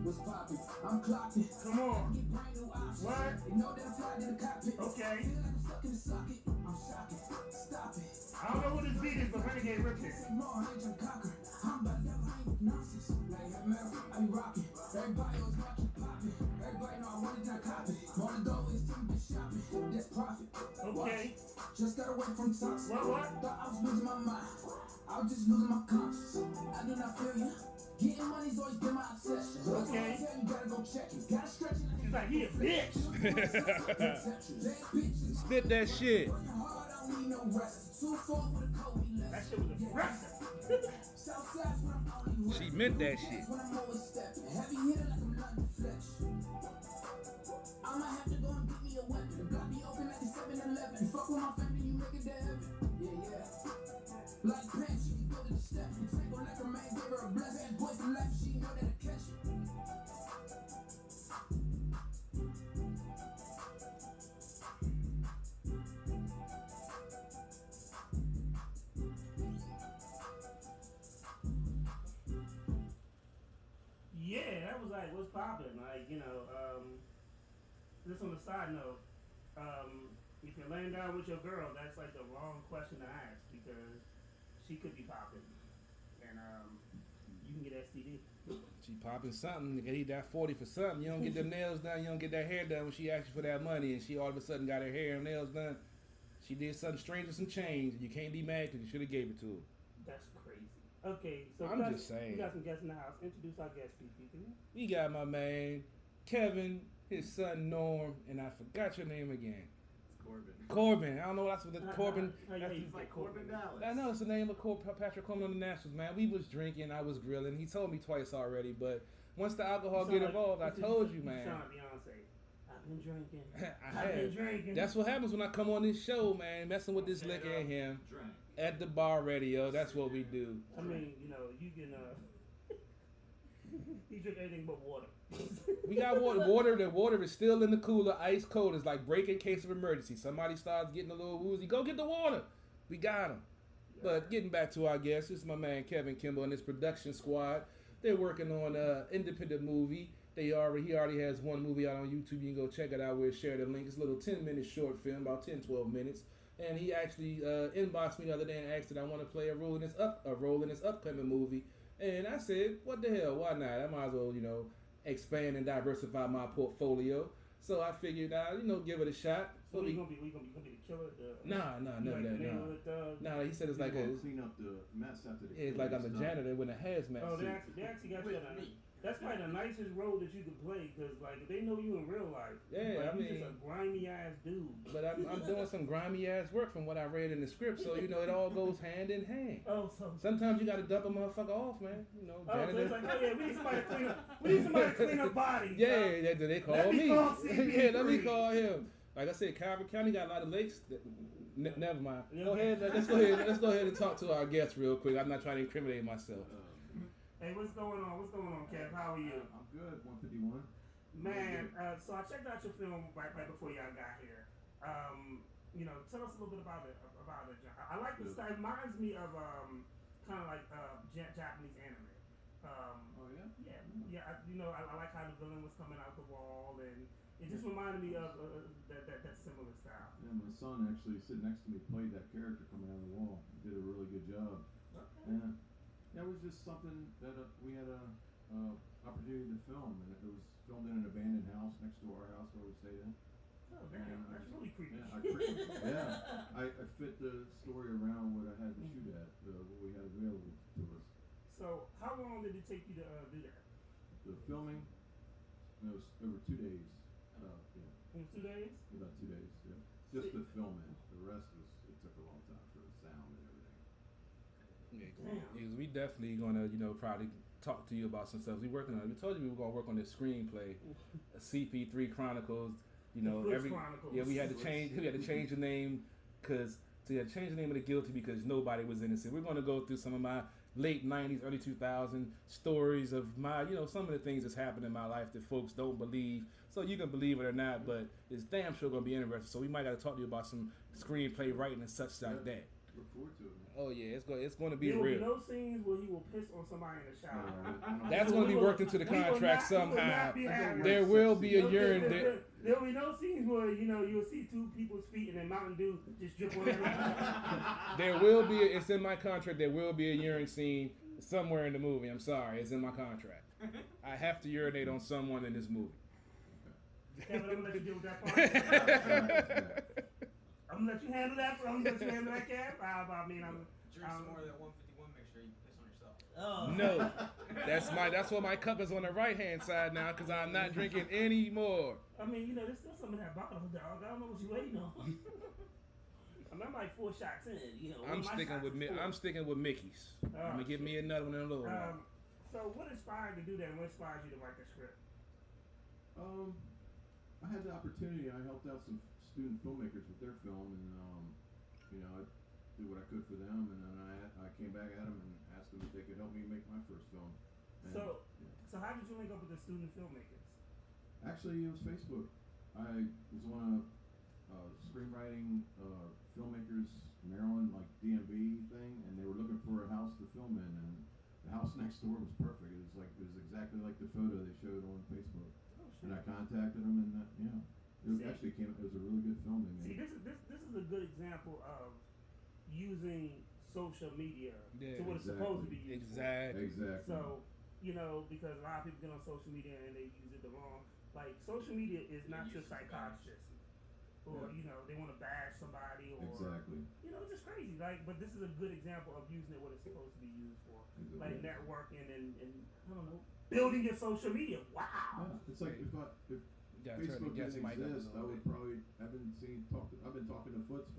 What's poppin'? I'm clocking. Come on. Get brand new options. What? They know that I'm flying in the cockpit. Okay. Feel like I'm stuck in the socket. I'm shocking. Stop it. I don't know who this beat is, but Renegade ripped it. Say more, I ain't trying to conquer. I'm about to hang with nonsense. Like heavy metal, I be rocking. Everybody always watching popping. Everybody know I wanted that copy. More to go is to be shopping. That's profit. Okay. Just got away from toxic. What? Thought I was losing my mind. I was just losing my conscience. I do not feel you. Getting money's always been my obsession. Okay. That's why I tell you gotta go check it. Gotta stretch it. She's like, he a bitch. Spit that shit. That shit was aggressive. She meant that shit. I'ma have to go and get me a weapon. Got me open like a 7-Eleven. Fuck with my family, you make it to heaven. Yeah. Like pants, she can go to the step. Tango like a man, give her a blessing. Boy for life, she know that I catch it. Yeah, that was like, what's poppin'? Like, just on a side note, if you're laying down with your girl, that's like the wrong question to ask because she could be popping, and you can get STD. She popping something. You need that 40 for something. You don't get them nails done. You don't get that hair done when she asks you for that money, and she all of a sudden got her hair and nails done. She did something strange with some change, and you can't be mad because you should have gave it to her. That's crazy. Okay, so I'm just saying. We got some guests in the house. Introduce our guests, people. We got my man Kevin, his son Norm, and I forgot your name again. It's Corbin. Corbin. I don't know what that's what the Corbin. He's like Corbin Dallas. I know it's the name of Patrick Coleman on the Nationals, man. We was drinking, I was grilling. He told me twice already, but once the alcohol get involved, I told you, man. You sound like Beyonce. I've been drinking. I've been drinking. That's what happens when I come on this show, man. Messing with this liquor and him Drink. at the bar radio. That's what we do. I mean, you can. You drink anything but water. We got water. The water is still in the cooler, ice cold. It's like break in case of emergency. Somebody starts getting a little woozy. Go get the water. We got him. But getting back to our guest, this is my man Kevin Kimball and his production squad. They're working on an independent movie. He already has one movie out on YouTube. You can go check it out. We'll share the link. It's a little 10-minute short film, about 10, 12 minutes. And he actually inboxed me the other day and asked that I want to play a role in this upcoming movie. And I said, what the hell? Why not? I might as well, expand and diversify my portfolio. So I figured I'd, give it a shot. So we gonna be the killer? Nah, Nah, he said it's like clean up the mess after the it's like I'm the janitor with a hazmat Oh, suit. they actually got you. That's probably the nicest role that you could play because, like, if they know you in real life, Yeah, like, I mean, you're just a grimy ass dude. But I'm doing some grimy ass work from what I read in the script, so it all goes hand in hand. Oh, so Sometimes you got to dump a motherfucker off, man. so Janitor. it's like, oh yeah, we need somebody to clean up. We need somebody to clean up bodies. Yeah, they call Let me me. call CP3. Yeah, let me call him. Like I said, Calvert County got a lot of lakes. Never mind. Go ahead. Let's go ahead and talk to our guest real quick. I'm not trying to incriminate myself. Hey, what's going on? Kev? How are you? I'm good. 151. Man, so I checked out your film right before y'all got here. Tell us a little bit about it. I like the style. It reminds me of kind of like Japanese anime. Oh yeah. Yeah. I like how the villain was coming out the wall, and it just reminded me of that similar style. Yeah, my son actually sitting next to me played that character coming out of the wall. He did a really good job. Okay. Yeah. That was just something that we had a opportunity to film, and it was filmed in an abandoned house next to our house where we stayed in. Oh, damn, that's really creepy. I fit the story around what I had to shoot at, what we had available to us. So, how long did it take you to do that? The filming, it was over 2 days. In 2 days? About 2 days, yeah. Just the filming. The rest it took a long time for the sound and everything. Yeah, we definitely gonna, probably talk to you about some stuff. We working on it. We told you we were gonna work on this screenplay, CP3 Chronicles. Chronicles. We had to change the name because So yeah, change the name of the guilty because nobody was innocent. We're gonna go through some of my late '90s, early 2000s stories of my, some of the things that's happened in my life that folks don't believe. So you can believe it or not, but it's damn sure gonna be interesting. So we might gotta talk to you about some screenplay writing and such like that. Look forward to it, man. Oh yeah, it's going to be There will real. be no scenes where he will piss on somebody in the shower. That's going to be worked into the contract somehow. There will be a urine. There will be no scenes where you'll see two people's feet and then Mountain Dew just drip on everything. There will be. It's in my contract. There will be a urine scene somewhere in the movie. I'm sorry, it's in my contract. I have to urinate on someone in this movie. Kevin, I'm gonna let you deal with that part. I'm gonna let you handle that. Kev. I mean, Drink some more of that 151. Make sure you piss on yourself. Oh. No, that's what my cup is on the right hand side now because I'm not drinking anymore. I mean, there's still some of that bottle, dog. I don't know what you waiting on. I'm like 4 shots in. I'm sticking with Mickey's. I'm gonna give me another one in a little while. So what inspired you to do that? And what inspired you to write the script? I had the opportunity. I helped out some student filmmakers with their film, and I did what I could for them, and then I came back at them and asked them if they could help me make my first film. And, So how did you link up with the student filmmakers? Actually, it was Facebook. I was on a screenwriting filmmakers Maryland DMV thing, and they were looking for a house to film in, and the house next door was perfect. It was exactly like the photo they showed on Facebook. And I contacted them, and it was a really good film they made. See, this is a good example of using social media to what it's supposed to be used for. Exactly. So, because a lot of people get on social media and they use it the wrong. Like, social media is not your psychiatrist. Or, they want to bash somebody or... Exactly. It's just crazy. But this is a good example of using it what it's supposed to be used for. Exactly. Like networking and I don't know, building your social media. Wow. Yeah, it's like if Facebook didn't exist, I would probably I've been talking to Foots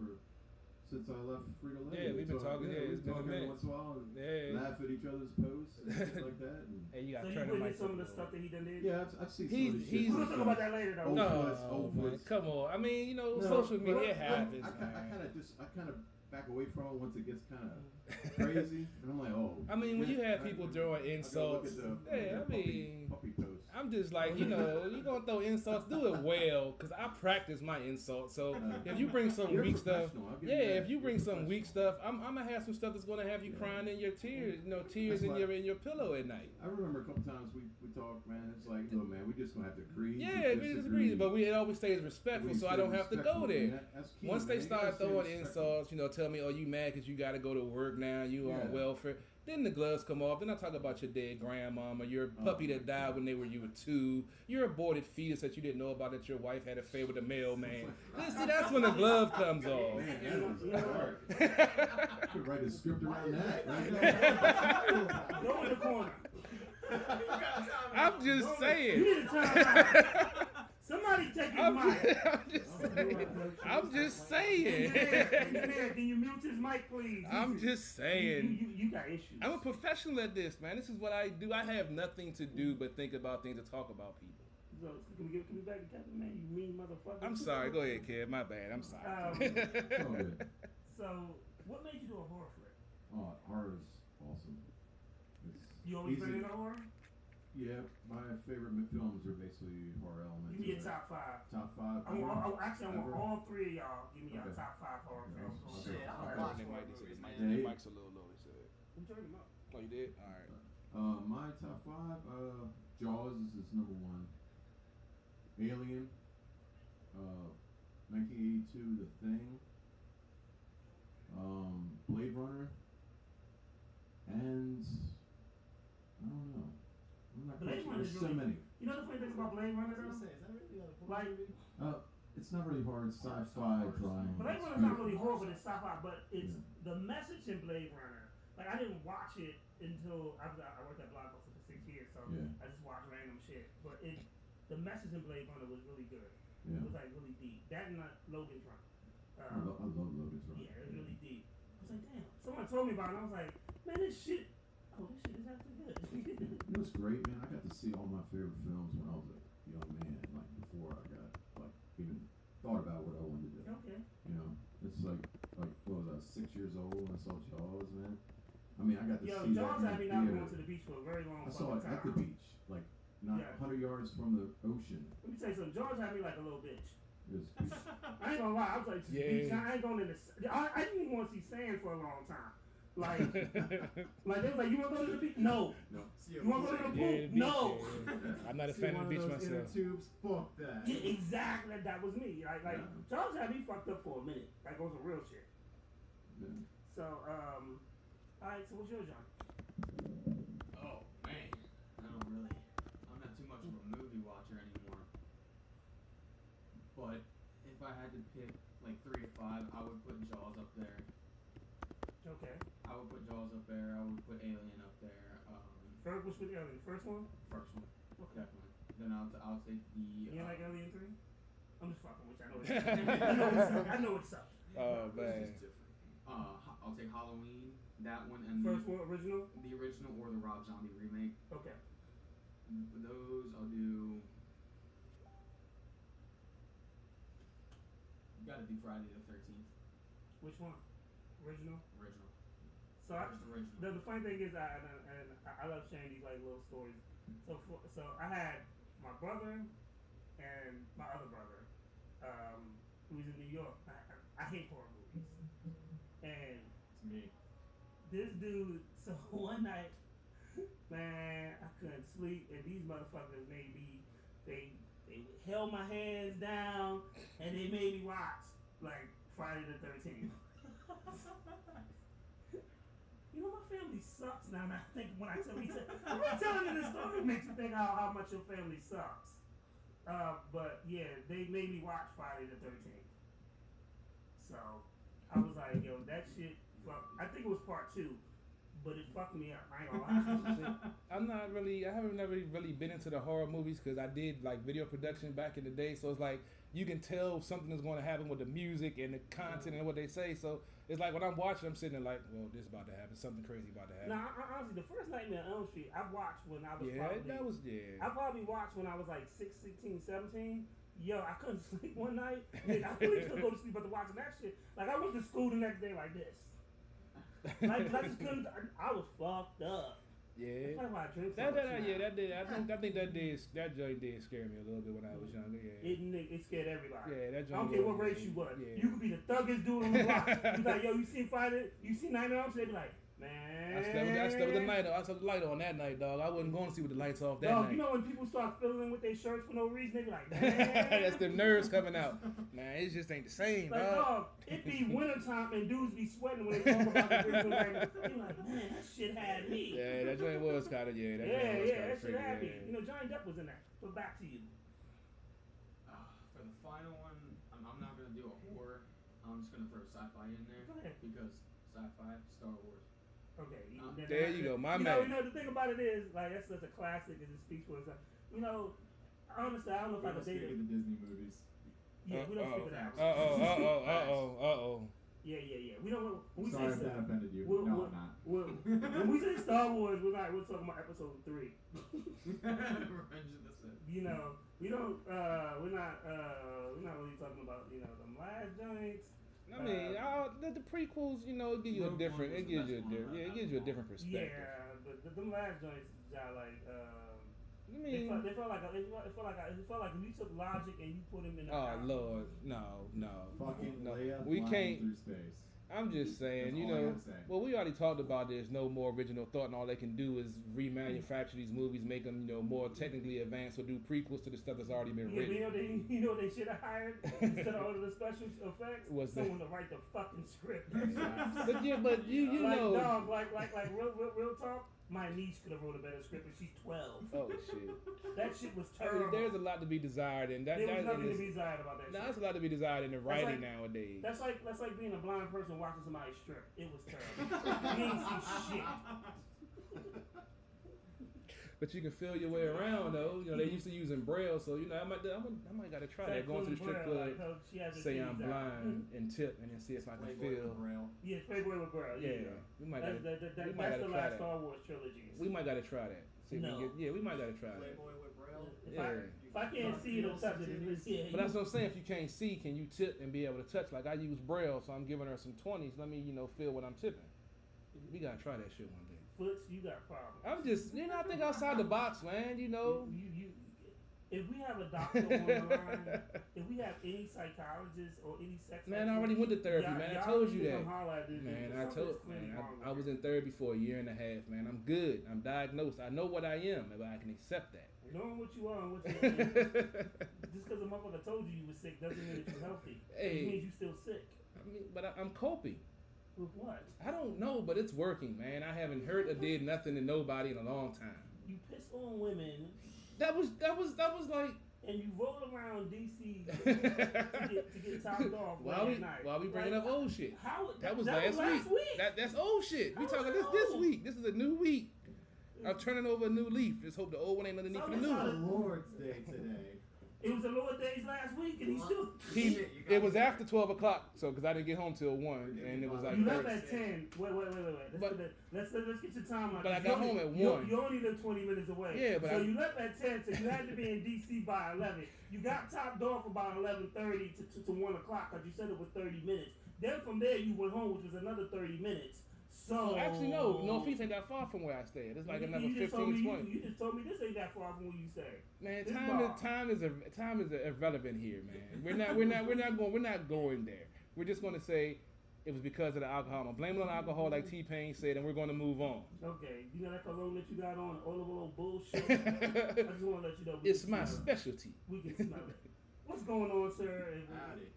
since I left Free to Live. Yeah, we've been talking. Yeah, it's been a minute. Once in a while and laugh at each other's posts and stuff like that. And hey, you got so you witnessed some of the stuff that he done did? Yeah, I've seen some of the shit. We'll talk about that later, though. No, man, come on. I mean, social media happens. I kind of back away from it once it gets kind of crazy, and I'm like, oh. I mean, when you have people throwing insults, puppy posts. I'm just like, you're gonna throw insults, do it well, cause I practice my insults. So if you bring some weak stuff, if you bring some weak stuff, I'm gonna have some stuff that's gonna have you crying in your tears, tears in your pillow at night. I remember a couple times we talked, man. It's like, look, man, we just gonna have to agree. Yeah, we just agree, but it always stays respectful, so I don't have to go there. Once they start throwing insults, tell me, oh, you mad because you got to go to work now, you on welfare. Then the gloves come off. Then I talk about your dead grandmama, your puppy that died when you were 2, your aborted fetus that you didn't know about that your wife had an affair with a mailman. See, that's when the glove comes off. I could write a script around that. Right? Go in the corner. I'm just saying. You need to turn around. Somebody take his mic. I'm just saying. Can you mute his mic, please? I'm just saying. You got issues. I'm a professional at this, man. This is what I do. I have nothing to do but think about things and talk about people. So, can we back to Captain Man? You mean motherfucker. I'm sorry. Go ahead, kid. My bad. I'm sorry. So, what made you do a horror flick? Oh, horror is awesome. You always been into horror? Yeah, my favorite films are basically horror elements. Give me your top 5. Top 5? I want all 3 of y'all. Give me your top 5 horror films. Shit, I'm Their mic's a little low, they said. I'm turning them up. Oh, you did? All right. My top 5, Jaws is number 1. Alien, 1982, The Thing, Blade Runner, and I don't know. Blade Runner is so many. You know the funny thing about Blade Runner though? It's not really hard. It's sci-fi drawing. Blade Runner's not really horror, but it's sci-fi. But it's the message in Blade Runner. Like I didn't watch it until I worked at Blockbuster for 6 years, so I just watched random shit. But the message in Blade Runner was really good. It was like really deep. That and Logan's Run. I love Logan's Run. Yeah, it was really deep. I was like, damn. Someone told me about it, and I was like, man, this shit is actually good. It was great, man. I got to see all my favorite films when I was a young man, before I got even thought about what I wanted to do. Okay. It's like what was 6 years old when I saw Jaws, man. I mean, I got to Yo, see Jaws that had me in not the going theater. to the beach for a very long I saw it fucking at the time. beach, like not Yeah. 100 yards from the ocean. Let me tell you something. Jaws had me like a little bitch. It was, I ain't gonna lie. I was like, this Yeah. beach. I ain't going in the. I didn't even want to see sand for a long time. Like, like they was like, you want to go to the beach? No. No. See You want to go to the pool? Yeah, the beach, No. yeah. I'm not a See fan one of the beach those inner myself. tubes? Fuck that. Yeah, exactly. That was me. Like Yeah. Jaws had me fucked up for a minute. Like on some real shit. yeah. So, all right. So what's your genre? Oh man, I don't really. I'm not too much of a movie watcher anymore. But if I had to pick like 3 or 5, I would put Jaws up there. Okay. I would put Jaws up there. I would put Alien up there. First, which was Alien? First one? First one, Okay. definitely. Then I'll take the. You like Alien 3? I'm just fucking with you. I know it sucked. Oh It's man. just different. I'll take Halloween, that one, and First one, original? the original or the Rob Zombie remake. Okay. For those, I'll do. You gotta do Friday the 13th. Which one? Original? Original. So I, First original. the funny thing is, I love sharing these like little stories. So I had my brother and my other brother, who's in New York. I hate horror movies, and It's me. this dude. So one night, man, I couldn't sleep, and these motherfuckers made me. They held my hands down, and they made me watch like Friday the 13th. You know, my family sucks now. And I think when I tell me telling you this story, it makes you think how much your family sucks. But yeah, they made me watch Friday the 13th. So I was like, yo, that shit. I think it was part 2, but it fucked me up. I ain't gonna lie. I haven't never really been into the horror movies because I did like video production back in the day. So it's like you can tell something is going to happen with the music and the content and what they say. So it's like when I'm watching, I'm sitting there like, well, this is about to happen. Something crazy about to happen. Now, honestly, the first Nightmare on Elm Street, I watched when I was I probably watched when I was like 16, 17. Yo, I couldn't sleep one night. I really couldn't go to sleep after watching that shit. Like, I went to school the next day like this. Like, I just couldn't. I was fucked up. Yeah. That's why I drink so That much now. that joint did scare me a little bit when I was younger. Yeah. It scared everybody. Yeah, that I don't care what race you was. Yeah. You could be the thuggest dude on the block. You like, yo, you seen Friday? You seen Nightmare on Elm Street? They be like, man. I slept with the light on. I slept with the light on that night, dog. I wasn't going to see with the lights off that Dog, night. you know when people start fiddling with their shirts for no reason, they be like, man. That's the nerves coming out. Man, it just ain't the same, Like, dog. dog, it be wintertime and dudes be sweating when they talk about the original Nightmare. They be like, man, that shit had me. Yeah, that joint was kind of, yeah. That Yeah, joint was that kinda shit freaky, had me. yeah. You know, Johnny Depp was in that. But back to you. For the final one, I'm not gonna do a horror. I'm just gonna throw sci-fi in there Go ahead. because sci-fi, Star Wars. Okay. There you go, my you man. Know, you know, the thing about it is, like, that's such a classic and it speaks for itself. You know, honestly, I don't know if We I don't could speak date of it. the Disney movies. Yeah, we don't speak of that. Uh-oh. Yeah. We don't. When we Sorry if say that offended you. we're- No, we're- I'm not. when we say Star Wars, we're talking about episode 3. Revenge of the Sith. You know, we don't. We're not really talking about them last joints. I mean, the prequels, you know, it gives you a Rogue different, One it was gives the you a best one different, out it of gives you a all. different perspective. Yeah, but them last joints, like. I It mean, felt like if you took Logic and you put him in. oh Lord, no. Fucking No, Leia we flying can't- through space. I'm just saying, That's you all I know. gotta say. Well, we already talked about there's no more original thought, and all they can do is remanufacture these movies, make them, more technically advanced, or do prequels to the stuff that's already been Yeah, written. you know they should have hired instead of all of the special effects. Was someone to write the fucking script. But you like know. dog, like real talk. My niece could have wrote a better script, and she's 12. Oh shit. That shit was I mean, terrible. there's a lot to be desired, and there was that nothing to is, be desired about that. there's Shit. a lot to be desired in the writing like- nowadays. That's like being a blind person watching somebody strip. It was terrible. You ain't see shit. But you can feel your way around though. You know, they used to using Braille, so you know I might gotta try that. Going to the strip club, say I'm blind and tip, and then see if I can feel. Yeah, Playboy with Braille. Yeah. We might That's the last Star Wars trilogy. We might gotta try that. See if we might gotta try that. Playboy with Braille. If I can't see it or touch it, But that's what I'm saying. If you can't see, can you tip and be able to touch? Like I use Braille, so I'm giving her some 20s. Let me, feel what I'm tipping. We gotta try that shit one day. Foots, you got problems. I'm just, I think outside the box, man. You if we have a doctor on the line, if we have any psychologist or any sex, man, I already went to therapy, man. I told you that. Man, I was in therapy for a year and a half, man. I'm good. I'm diagnosed. I know what I am, but I can accept that. Knowing what you are and what you just because a motherfucker told you were sick doesn't mean that you're healthy. It means you're still sick. I mean, but I'm coping. With what? I don't know, but it's working, man. I haven't hurt or did nothing to nobody in a long time. You piss on women. That was like. And you roll around DC to get topped off. Why we bringing up old shit? That was last week. That's old shit. We talking this week. This is a new week. I'm turning over a new leaf. Just hope the old one ain't underneath the new one. It's Lord's Day today. It was the Lord's Days last week, and he still. It was after 12 o'clock, so because I didn't get home till 1, and it was like. You left at 10. Wait. Let's get your time out. But I got home at 1. You only live 20 minutes away. Yeah, but you left at 10, so you had to be in DC by 11. You got topped off about 11:30 to 1 o'clock because you said it was 30 minutes. Then from there you went home, which was another 30 minutes. So actually, no. Northeast ain't that far from where I stay. It's like another 15, 20. You just told me this ain't that far from where you stay. Man, time is irrelevant here, man. We're not going there. We're just gonna say it was because of the alcohol. I'm gonna blame it on alcohol, like T-Pain said, and we're gonna move on. Okay, you know that cologne that you got on, all of the little bullshit. I just want to let you know. It's my specialty. We can smell it. What's going on, sir? Howdy.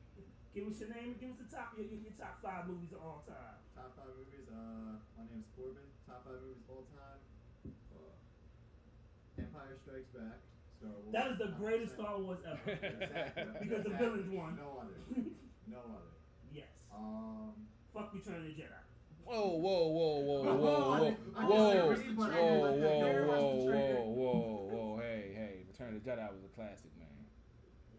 Give us your name and give us the your top 5 movies of all time. Top 5 movies. My name's Corbin. Top 5 movies of all time. Empire Strikes Back. Star Wars. That is the greatest Star Wars ever. Exactly. Because the villains won. No other. Yes. Fuck Return of the Jedi. Whoa. Hey. Return of the Jedi was a classic, man.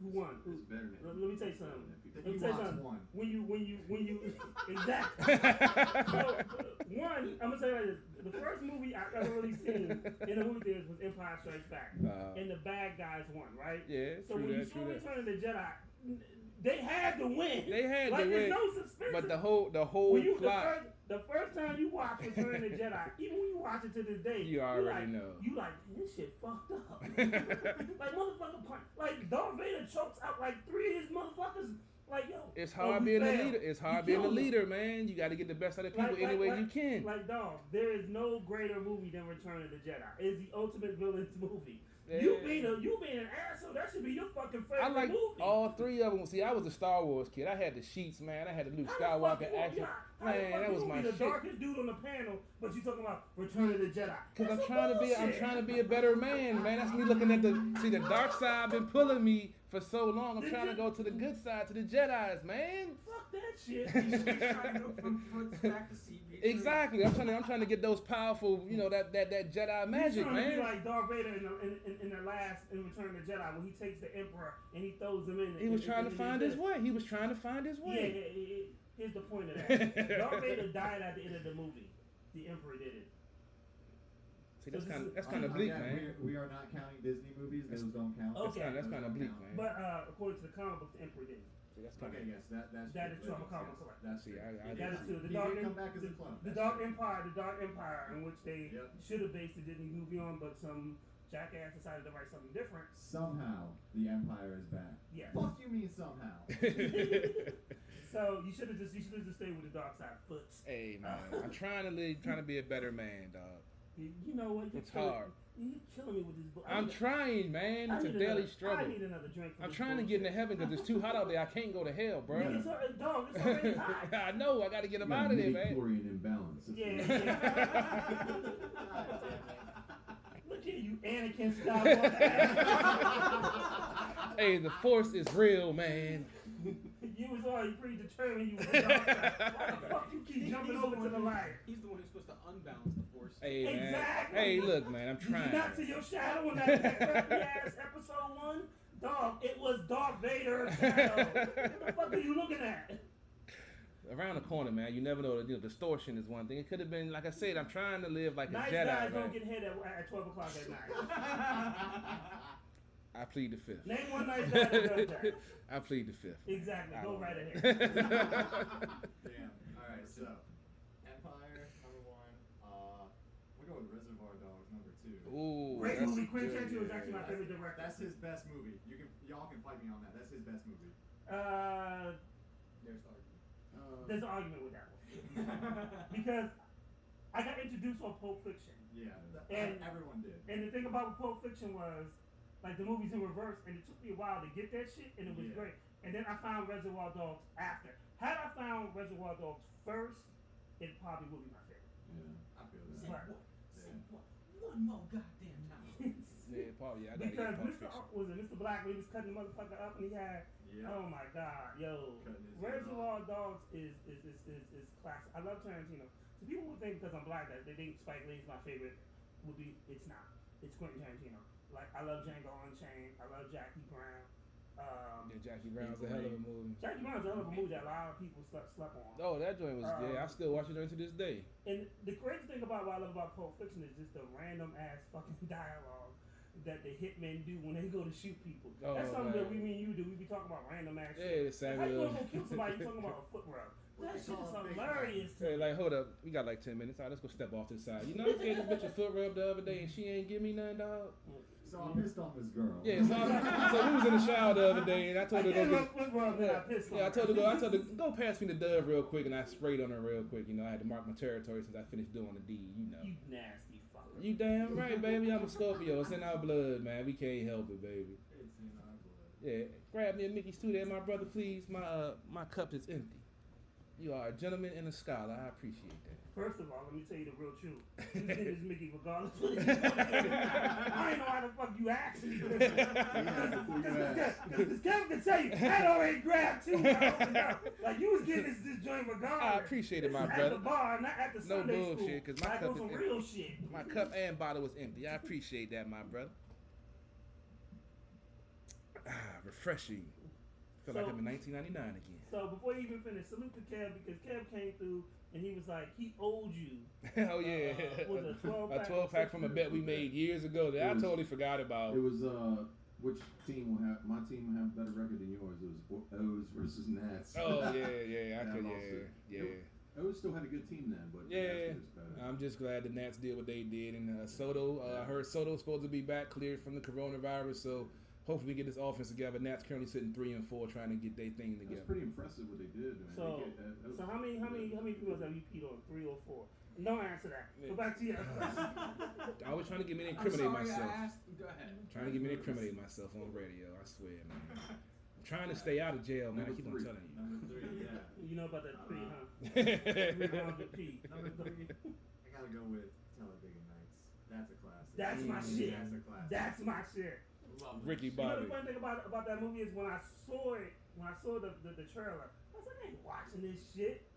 Who won? It's better than Let me tell you something. The Ewoks won. When you exactly. So one, I'm gonna say like this: the first movie I ever really seen in the movie theaters was Empire Strikes Back, and the bad guys won, right? Yeah. So when you saw Return of the Jedi, they had to win. They had to win. There's no suspense. But the whole plot. The first time you watch Return of the Jedi, even when you watch it to this day, you already know. You like, this shit fucked up. Like motherfucker, like Darth Vader chokes out like 3 of his motherfuckers. Like yo, it's hard being a leader. It's hard being a leader, man. You got to get the best out of people any way you can. Like dog, there is no greater movie than Return of the Jedi. It's the ultimate villain's movie. Yeah. You being an asshole, that should be your fucking favorite movie. I like all 3 of them. See, I was a Star Wars kid. I had the sheets, man. I had the Luke Skywalker action. Man, that was my shit. The darkest dude on the panel, but you talking about Return of the Jedi. Because I'm trying to be a better man, man. That's me looking at the dark side been pulling me for so long. I'm trying to go to the good side, to the Jedis, man. Fuck that shit. Trying to go from Foots back to CP3. Exactly. I'm trying to get those powerful, that Jedi magic, man. He's trying to be like Darth Vader in the last in Return of the Jedi when he takes the Emperor and he throws him in. He was trying to find his way. He was trying to find his way. Yeah. Here's the point of that. Darth Vader died at the end of the movie. The Emperor did it. See, that's kind of bleak, man. We are not counting Disney movies. Those don't count. Okay. That's kind of bleak, man. But according to the comic book, the Emperor did it. See, that's kind Okay, yes, that is true. I'm a comic correct. That's see, I that is true. He did come back as a clone. The Dark Empire, in which they should have based the Disney movie on, but some jackass decided to write something different. Somehow, the Empire is back. Yeah. Fuck you mean somehow? So you should have just stayed with the dark side. Foots. Hey man, I'm trying to be a better man, dog. You know what? It's hard. You're killing me with this book. I'm trying, man. It's a daily struggle. I need another drink. I'm trying to get into heaven because it's too hot out there. I can't go to hell, bro. It's already hot. I know. I got to get him out of there, man. Chlorine imbalance. Yeah. Look at you, Anakin Skywalker. Hey, the Force is real, man. You was already predetermined you was the dark side. Why the fuck you keep jumping over to the light? He's the one who's supposed to unbalance the Force. Hey, man. Exactly. Hey, look, man, I'm Did trying. you not see your shadow in that crappy ass episode 1? Dog, it was Darth Vader's shadow. What the fuck are you looking at? Around the corner, man. You never know. You know, distortion is one thing. It could have been, like I said, I'm trying to live like Nice a Jedi. guys Man. don't get hit at 12 o'clock at night. I plead the fifth. Name one nice guy that does that. I plead the fifth. Exactly. I Go don't right know. ahead. Damn. All right. So, Empire #1. We'll go with Reservoir Dogs #2. Ooh, Great that's movie. Quentin good, Tarantino is yeah. actually my favorite director. That's his best movie. Y'all can fight me on that. That's his best movie. There's the argument. There's an argument with that one. Because I got introduced on Pulp Fiction. Yeah. And- Everyone did. And the thing about Pulp Fiction was, like, the movie's in reverse, and it took me a while to get that shit, and it was Yeah. great. And then I found Reservoir Dogs after. Had I found Reservoir Dogs first, it probably would be my favorite. Yeah. I feel Say that. Right. what? Say what? One more goddamn time. Yeah, Paul, yeah, I gotta Because get Pulp Mr. Fiction. Was it Mr. Black when he was cutting the motherfucker up, and he had, Yeah. oh my god, yo, Cutting his Reservoir Dogs is classic. I love Tarantino. So people would think because I'm black that they think Spike Lee's my favorite. Would be, it's not. It's Quentin Tarantino. Like, I love Django Unchained. I love Jackie Brown. Yeah, Jackie Brown's a hell of a movie. Jackie Brown's a hell of a movie that a lot of people slept on. Oh, that joint was yeah. I still watch it to this day. And the crazy thing about what I love about Pulp Fiction is just the random ass fucking dialogue that the hitmen do when they go to shoot people. Oh, That's something that man. me and you do. We be talking about random ass Yeah, shit. Like, how you Samuel. gonna go kill somebody? You talking about a foot rub? That shit is hilarious to Hey, me. like, hold up. We got like 10 minutes. All right, let's go step off to the side. You know, I gave this bitch a foot rub the other day and she ain't give me none, dog. So I pissed off this girl. Yeah, so we was in the shower the other day and I told her to gave go her a get, foot rub and I pissed on yeah, I her. told her to go pass me the Dove real quick and I sprayed on her real quick. You know, I had to mark my territory since I finished doing the deed, you know. You nasty fucker. You damn right, baby. I'm a Scorpio. It's in our blood, man. We can't help it, baby. It's in our blood. Yeah, grab me a Mickey's too there, my brother, please. My cup is empty. You are a gentleman and a scholar. I appreciate that. First of all, let me tell you the real truth. His name is Mickey, regardless of what he's doing. I ain't know how the fuck you asked me. Because Kevin can tell you, that already grabbed too. When I opened up. Like, you was getting this joint regardless. I appreciate it, my This is brother. At the bar, not at the No Sunday bullshit, school. 'cause my Like cup on is some empty. real shit. My cup and bottle was empty. I appreciate that, my brother. Refreshing. Feel like So- I'm in 1999 again. So before you even finish, salute to Kev because Kev came through and he was like, he owed you. Oh yeah, was it a 12 a pack 12 pack from a bet we made years ago that I It was- totally forgot about. It was which team will have my team will have a better record than yours? It was O's versus Nats. Oh yeah, I Yeah, could, I lost it. yeah. O's still had a good team then, but Yeah, Nats was better. I'm just glad the Nats did what they did, and Soto. I heard Soto's supposed to be back, cleared from the coronavirus, so hopefully we get this offense together. Nats currently sitting 3-4, trying to get their thing That's together. pretty impressive what they did. Man. So, That was- so how many females have you peed on? 3 or 4? Don't answer that. Go back to your question. I was trying to get me to I'm incriminate sorry myself. I asked. Go ahead. Trying to get me to incriminate myself on radio. I swear, man. I'm trying to stay out of jail, man. I keep on Number telling you. Number 3, yeah. You know about that pee, huh? 3 rounds of pee. Number 3, I gotta go with Talladega Nights. That's a classic. That's my shit. That's a classic. That's my shit. Love Ricky You know Bobby. the funny thing about that movie is when I saw it, when I saw the trailer, I was like, I ain't watching this shit.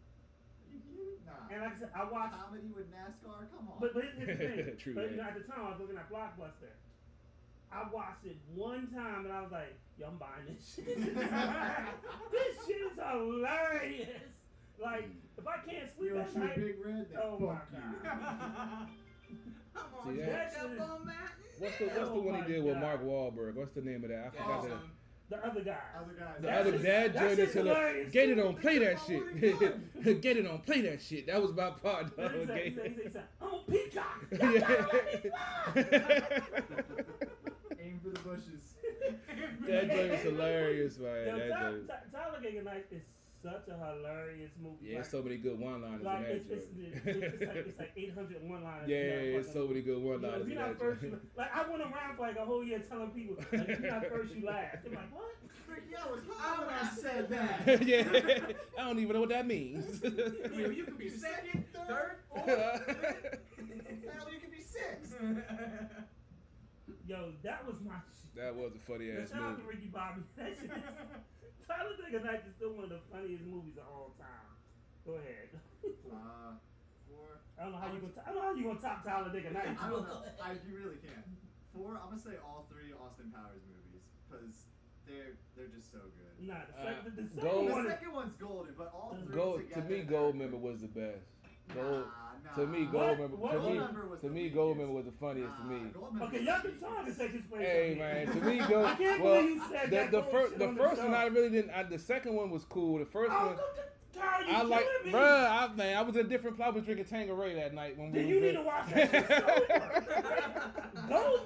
You kidding? Nah. And like I said, I watched. Comedy with NASCAR? Come on. But here's the thing. True, but you yeah. know, at the time I was looking at Blockbuster. I watched it one time and I was like, yo, I'm buying this shit. This shit is hilarious. Like, if I can't sleep You at shoot night, Big Red, then oh my fuck you. god. Come on, See, you that- got up on that? What's the Oh one my he did with God. Mark Wahlberg? What's the name of that? I forgot that. Awesome. The other guy. Other guys. The That other shit- dad that joint is shit's hilarious. hilarious, Get it too. on, play that Think about what shit. Get it on, play that shit. That was my part. He said, Okay. he said, I'm a peacock. Aim for the bushes. That joint is hilarious, man. Yo, That joint. Talladega Nights is such a hilarious movie. Yeah, Like, so many good one-liners like in that it's joint. like 800 one-liners. Yeah, in that it's fucking so many good movie. one-liners If in you're not that first, joint. like I went around for like a whole year telling people, like, if you're not first, you last. They're like, what? Ricky, I was high when I said that. Yeah, I don't even know what that means. You could be second, third, fourth. Hell, you could be 6. Yo, that was my shit. That was a funny Yo, ass shout out to movie. Ricky Bobby. That shit is, Talladega Nights is still one of the funniest movies of all time. Go ahead. 4. I don't know how you gonna top Talladega Nights. You really can. 4, I'm gonna say all 3 Austin Powers movies because they're just so good. Nah, the second Gold- one The is. second one's golden, but all 3 Gold, to together. me, Goldmember was the best. Gold, Nah. to me, Goldmember. What? To me, Goldmember was to the me, weakest. Goldmember was the funniest to me. Goldmember Okay, was y'all the been trying to weakest. take this place. Hey up here. man, to me, go. I can't Well, believe you said the that the bullshit first the on the first one show. I really didn't. The second one was cool. The first Oh, one. Kyle, you I like, killing me. bruh, I was in a different place. I was drinking Tanqueray that night when we Then was you need in- to watch that shit. Gold,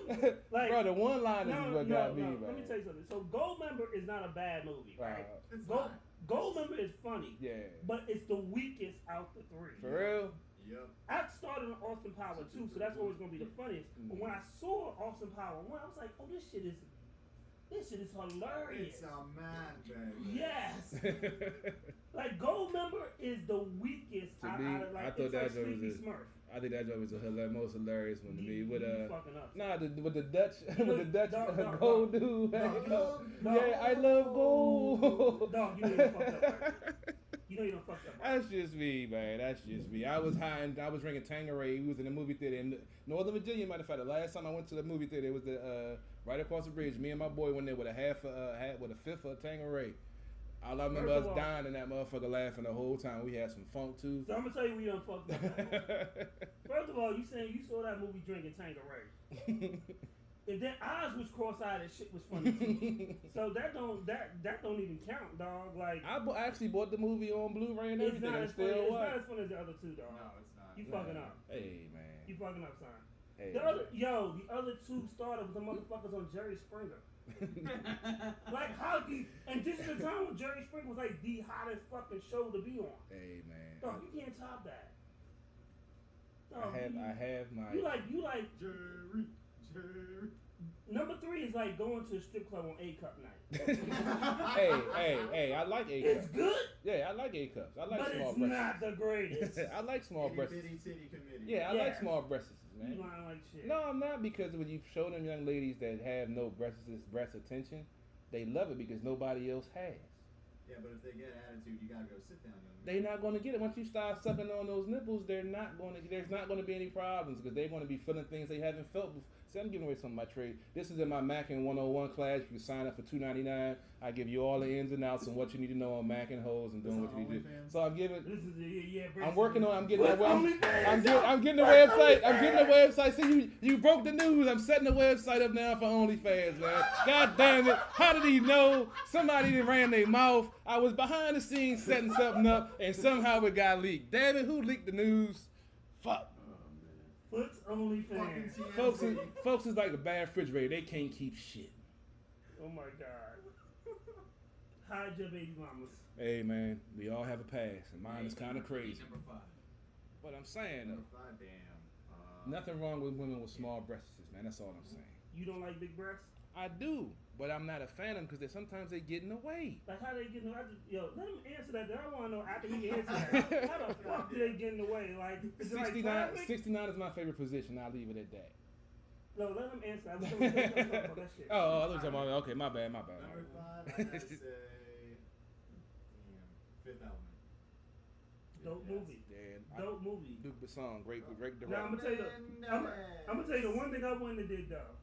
like, bro, the one liners is what got me, no. bro. Let me tell you something. So Goldmember is not a bad movie, right? It's Gold, not. Goldmember is funny, Yeah, but it's the weakest out the 3. for real. Yep. I started on Austin Power 2, so that's always gonna be the funniest. But when I saw Austin Power 1, I was like, oh, this shit is hilarious. It's a man, baby. Yes. Like Goldmember is the weakest To out me, of like I thought it's that like joke was Sleepy just- Smurf. I think that joke was the most hilarious one to me. You With fucking up. nah, with the Dutch, with the Dutch Dog, gold dude. dog. Yeah, I love gold. Dog, you know you done fucked up. Right? You know you done fucked up. Right? That's just me, man. That's just me. I was high and I was drinking Tanqueray. We was in the movie theater in Northern Virginia. Matter of fact, the last time I went to the movie theater, it was the right across the bridge. Me and my boy went there with a fifth of Tanqueray. All I remember First of us all- dying and that motherfucker laughing the whole time. We had some funk too. So I'm gonna tell you we done fucked up. First of all, you saying you saw that movie drinking Tanqueray. And then Oz was cross-eyed and shit was funny too. So that don't even count, dog. Like I actually bought the movie on Blu-ray and it's everything. not and as funny. still It's watch. not as funny as the other two, dog. No, it's not. You fucking up. Hey man. You fucking up, son. Hey. The other two started with the motherfuckers on Jerry Springer. Like hockey, and this is the time when Jerry Springer was like the hottest fucking show to be on. Hey man. Dog, you can't top that. Dog, I have my. you like Jerry. number 3 is like going to a strip club on A Cup night. hey, I like A It's cups. good, Yeah, I like A cups. I like but small it's breasts. not the greatest. I like small breasts. Itty bitty titty committee. Yeah, I Yeah. like small breasts, You man. lying like shit. No, I'm not, because when you show them young ladies that have no breast attention, they love it because nobody else has. Yeah, but if they get attitude, you gotta go sit down, young man. They're not going to get it. Once you start sucking on those nipples, there's not going to be any problems because they're going to be feeling things they haven't felt before. See, I'm giving away some of my trade. This is in my Mackin 101 class. You can sign up for $2.99. I give you all the ins and outs and what you need to know on Mackin hoes and doing This what you on need to do. OnlyFans? So I'm giving. This is I'm working on. I'm getting What's the web. OnlyFans? I'm getting the What's website. I'm getting the OnlyFans? website. See, you broke the news. I'm setting the website up now for OnlyFans, man. God damn it! How did he know? Somebody done ran their mouth. I was behind the scenes setting something up, and somehow it got leaked. Damn it! Who leaked the news? Fuck. Foot's Fucking OnlyFans. TMZ. Folks is like a bad refrigerator. They can't keep shit. Oh my god. Hide your baby mamas. Hey man, we all have a past, and mine is kind of crazy. Number 5. But I'm saying Number though, 5, damn. nothing wrong with women with small breasts, man. That's all I'm saying. You don't like big breasts? I do, but I'm not a fan of them because sometimes they get in the way. Like how they get in the yo, let him answer that. I want to know after he answers that. How the fuck do they get in the way? Like, is it like 69, traffic? 69 is my favorite position. I'll leave it at that. No, let him answer. I'm talking about that shit. Oh, I was talking about, okay, my bad. Number 5, I gotta say. Damn. Fifth Element. Dope Yes. movie. Yeah, Dope movie. Luke Besson, great director. Now I'm gonna tell you. I'm gonna tell you the one thing I wouldn't have did though.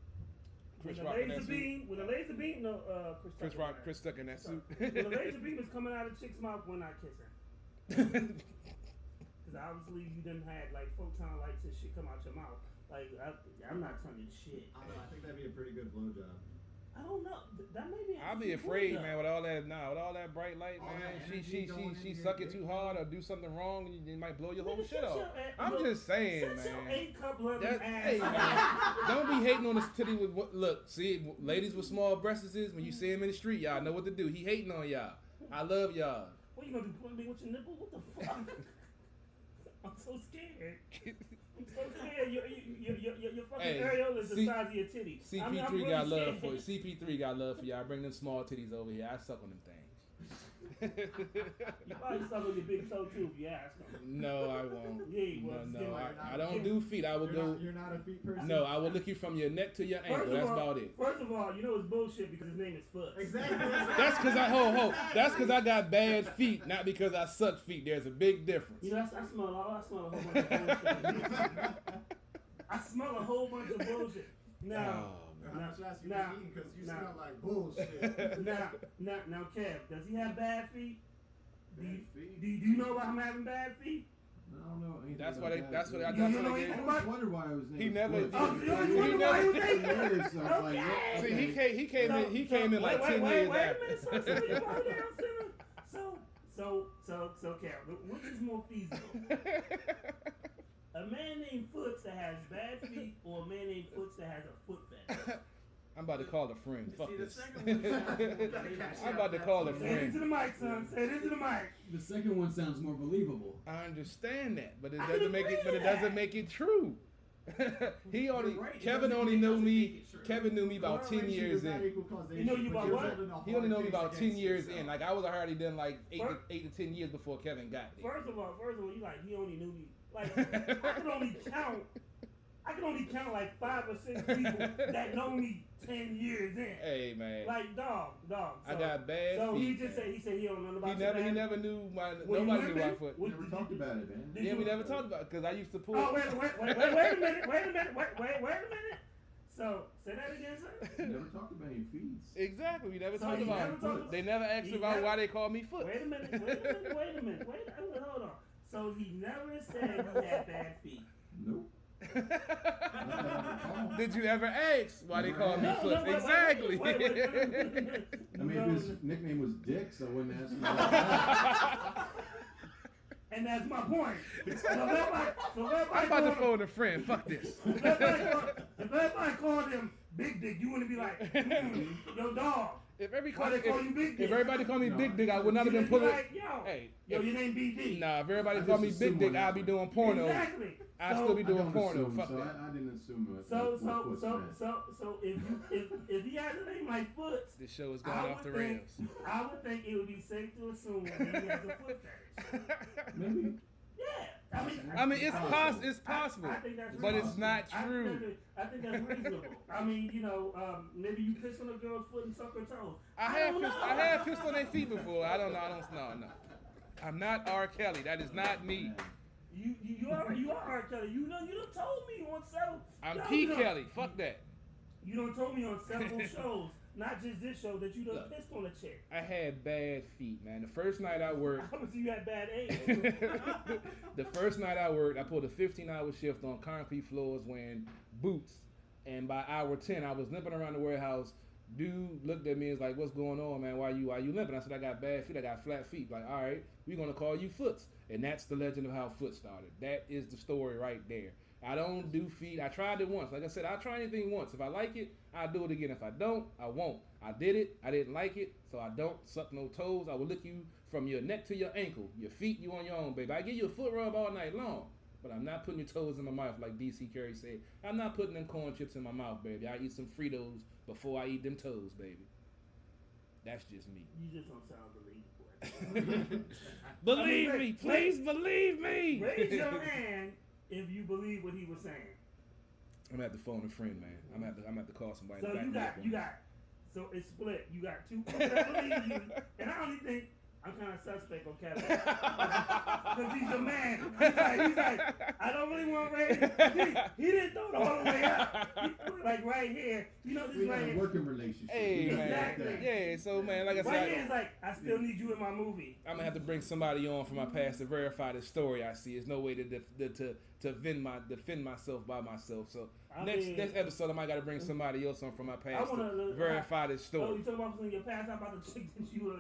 Chris When Rock the in that laser suit. beam, when the laser beam, no, Chris Rock, Chris stuck in that suit. When the laser beam is coming out of the chick's mouth, we're not kissing. Because obviously you didn't have like photon lights and shit come out your mouth. Like I'm not turning shit. I don't know, I think that'd be a pretty good blowjob. I don't know. That may be. I'll be afraid, man, with all that bright light, All man. that She energy going she in suck your it too dick. hard or do something wrong, and you might blow your whole Nigga, shit shut off. your ass- I'm look, just saying, Shut your man. 8-cup loving That, ass. hey, man, don't be hating on this titty with what. Look, see, ladies with small breasts is when you see him in the street, y'all know what to do. He hating on y'all. I love y'all. What you gonna do? Plug me with your nipple? What the fuck? I'm so scared. I'm so scared. Your fucking Hey, areola is the C- size of your titty. I'm CP3 really got love scared. for you. CP3 got love for y'all. Bring them small titties over here. I suck on them things. You probably suck on your big toe too if you ask him. No, I won't. Yeah, you will. No, Like, I don't do feet. I will go. You're not a feet person? No, I will look you from your neck to your ankle. That's about it. First of all, you know it's bullshit because his name is Foot. Exactly. That's because That's because I got bad feet, not because I suck feet. There's a big difference. You know, I smell a whole bunch of bullshit. I smell a whole bunch of bullshit. Now, How much ass you now, been eating? Because you now. smell like bullshit. now, Kev, does he have bad feet? Bad feet? Do you know about him having bad feet? I don't know. anything That's about why they. that. That's what I. You That's know what anything they. about- I wonder why it was named He never- Foot. Oh, you He wonder why he was never- named Yeah, Foot? so it's like, Okay. See, he came in like 10 years wait after. a minute, so you go down, so, Kev, which is more feasible? A man named Foots that has bad feet, or a man named Foots that has a foot fetish? I'm about to call a friend. Fuck See, the this. second one sounds I'm about to call a Say it into friend. the mic, son. Say it into the mic. The second one sounds more believable. I understand that, but it I doesn't make it. But it agree with doesn't that. make it true. He only. You're right, it Kevin doesn't only make- knew doesn't me. make it true. Kevin knew me about 10 Correlation years does not in. equal causation, You know you but about you're what? building a He only hard know me case about 10 against years yourself. in. Like I was already done like First- 8 to 10 years before Kevin got there. First of all, you like he only knew me. Like I can only count like 5 or 6 people that know me 10 years in. Hey man, Like dog. I got bad So feet. he said he don't know about He your never bad- never knew my. When you Nobody knew my limping? foot. We never talked about it, man. Did Yeah, you- we never talked about it because I used to pull. Oh wait a minute. Wait a minute. So say that again, sir. We never talked about any feeds. Exactly, we never So talked you about never it. talked- They never asked you about never- why they called me foot. Wait a minute. Hold on. So he never said he had bad feet. Nope. Did you ever ask why they called me No, foot? wait, Exactly. wait. I mean, if his nickname was Dick, so I wouldn't ask him about that. And that's my point. So if everybody I'm about to called him- phone a friend. Fuck this. If everybody called him Big Dick, you wouldn't be like, yo, dog. If Why they call you Big Dick? if everybody called me No. Big Dick, I would not have been You'd be pulling. like, yo, Hey, your name BD. nah. If everybody I called me just Big assume Dick, on I'd that be one. doing porno. Exactly. I'd So- still be I doing don't porno. assume, Fuck so that. I didn't assume it. So if he has a name like Foots, This show is I going would off the think- rails. I would think it would be safe to assume that he has a foot fetish. Maybe. Yeah, I mean, it's possible, I think that's but it's reasonable. not true. I think that's reasonable. I mean, maybe you piss on a girl's foot and suck her toes. I have pissed on their feet before. I don't know. No. I'm not R. Kelly. That is not me. You are R. Kelly. You done told me on several. I'm No, P. you done- Kelly. Fuck that. You done told me on several shows, not just this show, that you done Look. pissed on a chick. I had bad feet, man. The first night I worked, Obviously, you had bad AIDS. the first night I worked, I pulled a 15-hour shift on concrete floors wearing boots. And by hour 10, I was limping around the warehouse. Dude looked at me and was like, "What's going on, man? Why you limping?" I said, "I got bad feet. I got flat feet." Like, all right, we're gonna call you Foots. And that's the legend of how Foot started. That is the story right there. I don't do feet. I tried it once. Like I said, I'll try anything once. If I like it, I'll do it again. If I don't, I won't. I did it. I didn't like it, so I don't suck no toes. I will lick you from your neck to your ankle. Your feet, you on your own, baby. I give you a foot rub all night long, but I'm not putting your toes in my mouth like DC Curry said. I'm not putting them corn chips in my mouth, baby. I eat some Fritos before I eat them toes, baby. That's just me. You just don't sound believable. Believe I mean, me, wait, please believe me. Raise your hand if you believe what he was saying. I'm gonna have to phone a friend, man. I'm gonna have to call somebody. So to back you me got, up on this. so it's split. You got 2 people that believe you, and I only think I'm kind of suspect on Kevin because he's a man. He's like, I don't really want to raise. He didn't throw it all the way up. He threw it like right here. You know this We right got a here. working relationship. Hey, We got man. Exactly. Yeah, so, man, like I Right here said, is like, I still need you in my movie. I'm gonna have to bring somebody on from my past to verify the story I see. There's no way to defend myself by myself. So I next mean- episode, I might gotta bring somebody else on from my past I wanna to look- verify this Oh, story. you talking about something in your past? How about the chick that you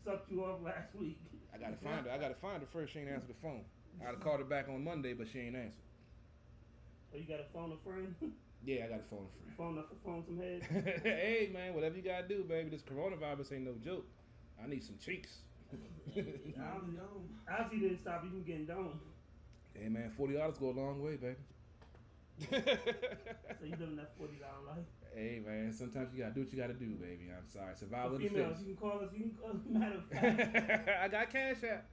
sucked you off last week? I gotta find her. I gotta find her first. She ain't answered the phone. I'd have called her back on Monday, but she ain't answered. Oh, you got to phone a friend? Yeah, I gotta phone a phone some heads? friend. Hey, man, whatever you gotta do, baby. This coronavirus ain't no joke. I need some cheeks. Obviously didn't stop you from getting domed. Hey, man, $40 go a long way, baby. So you living that $40 life. Hey man, sometimes you gotta do what you gotta do, baby. I'm sorry. Survival For of the females, fittest. you can call us. You can call us. Matter of fact. I got cash app.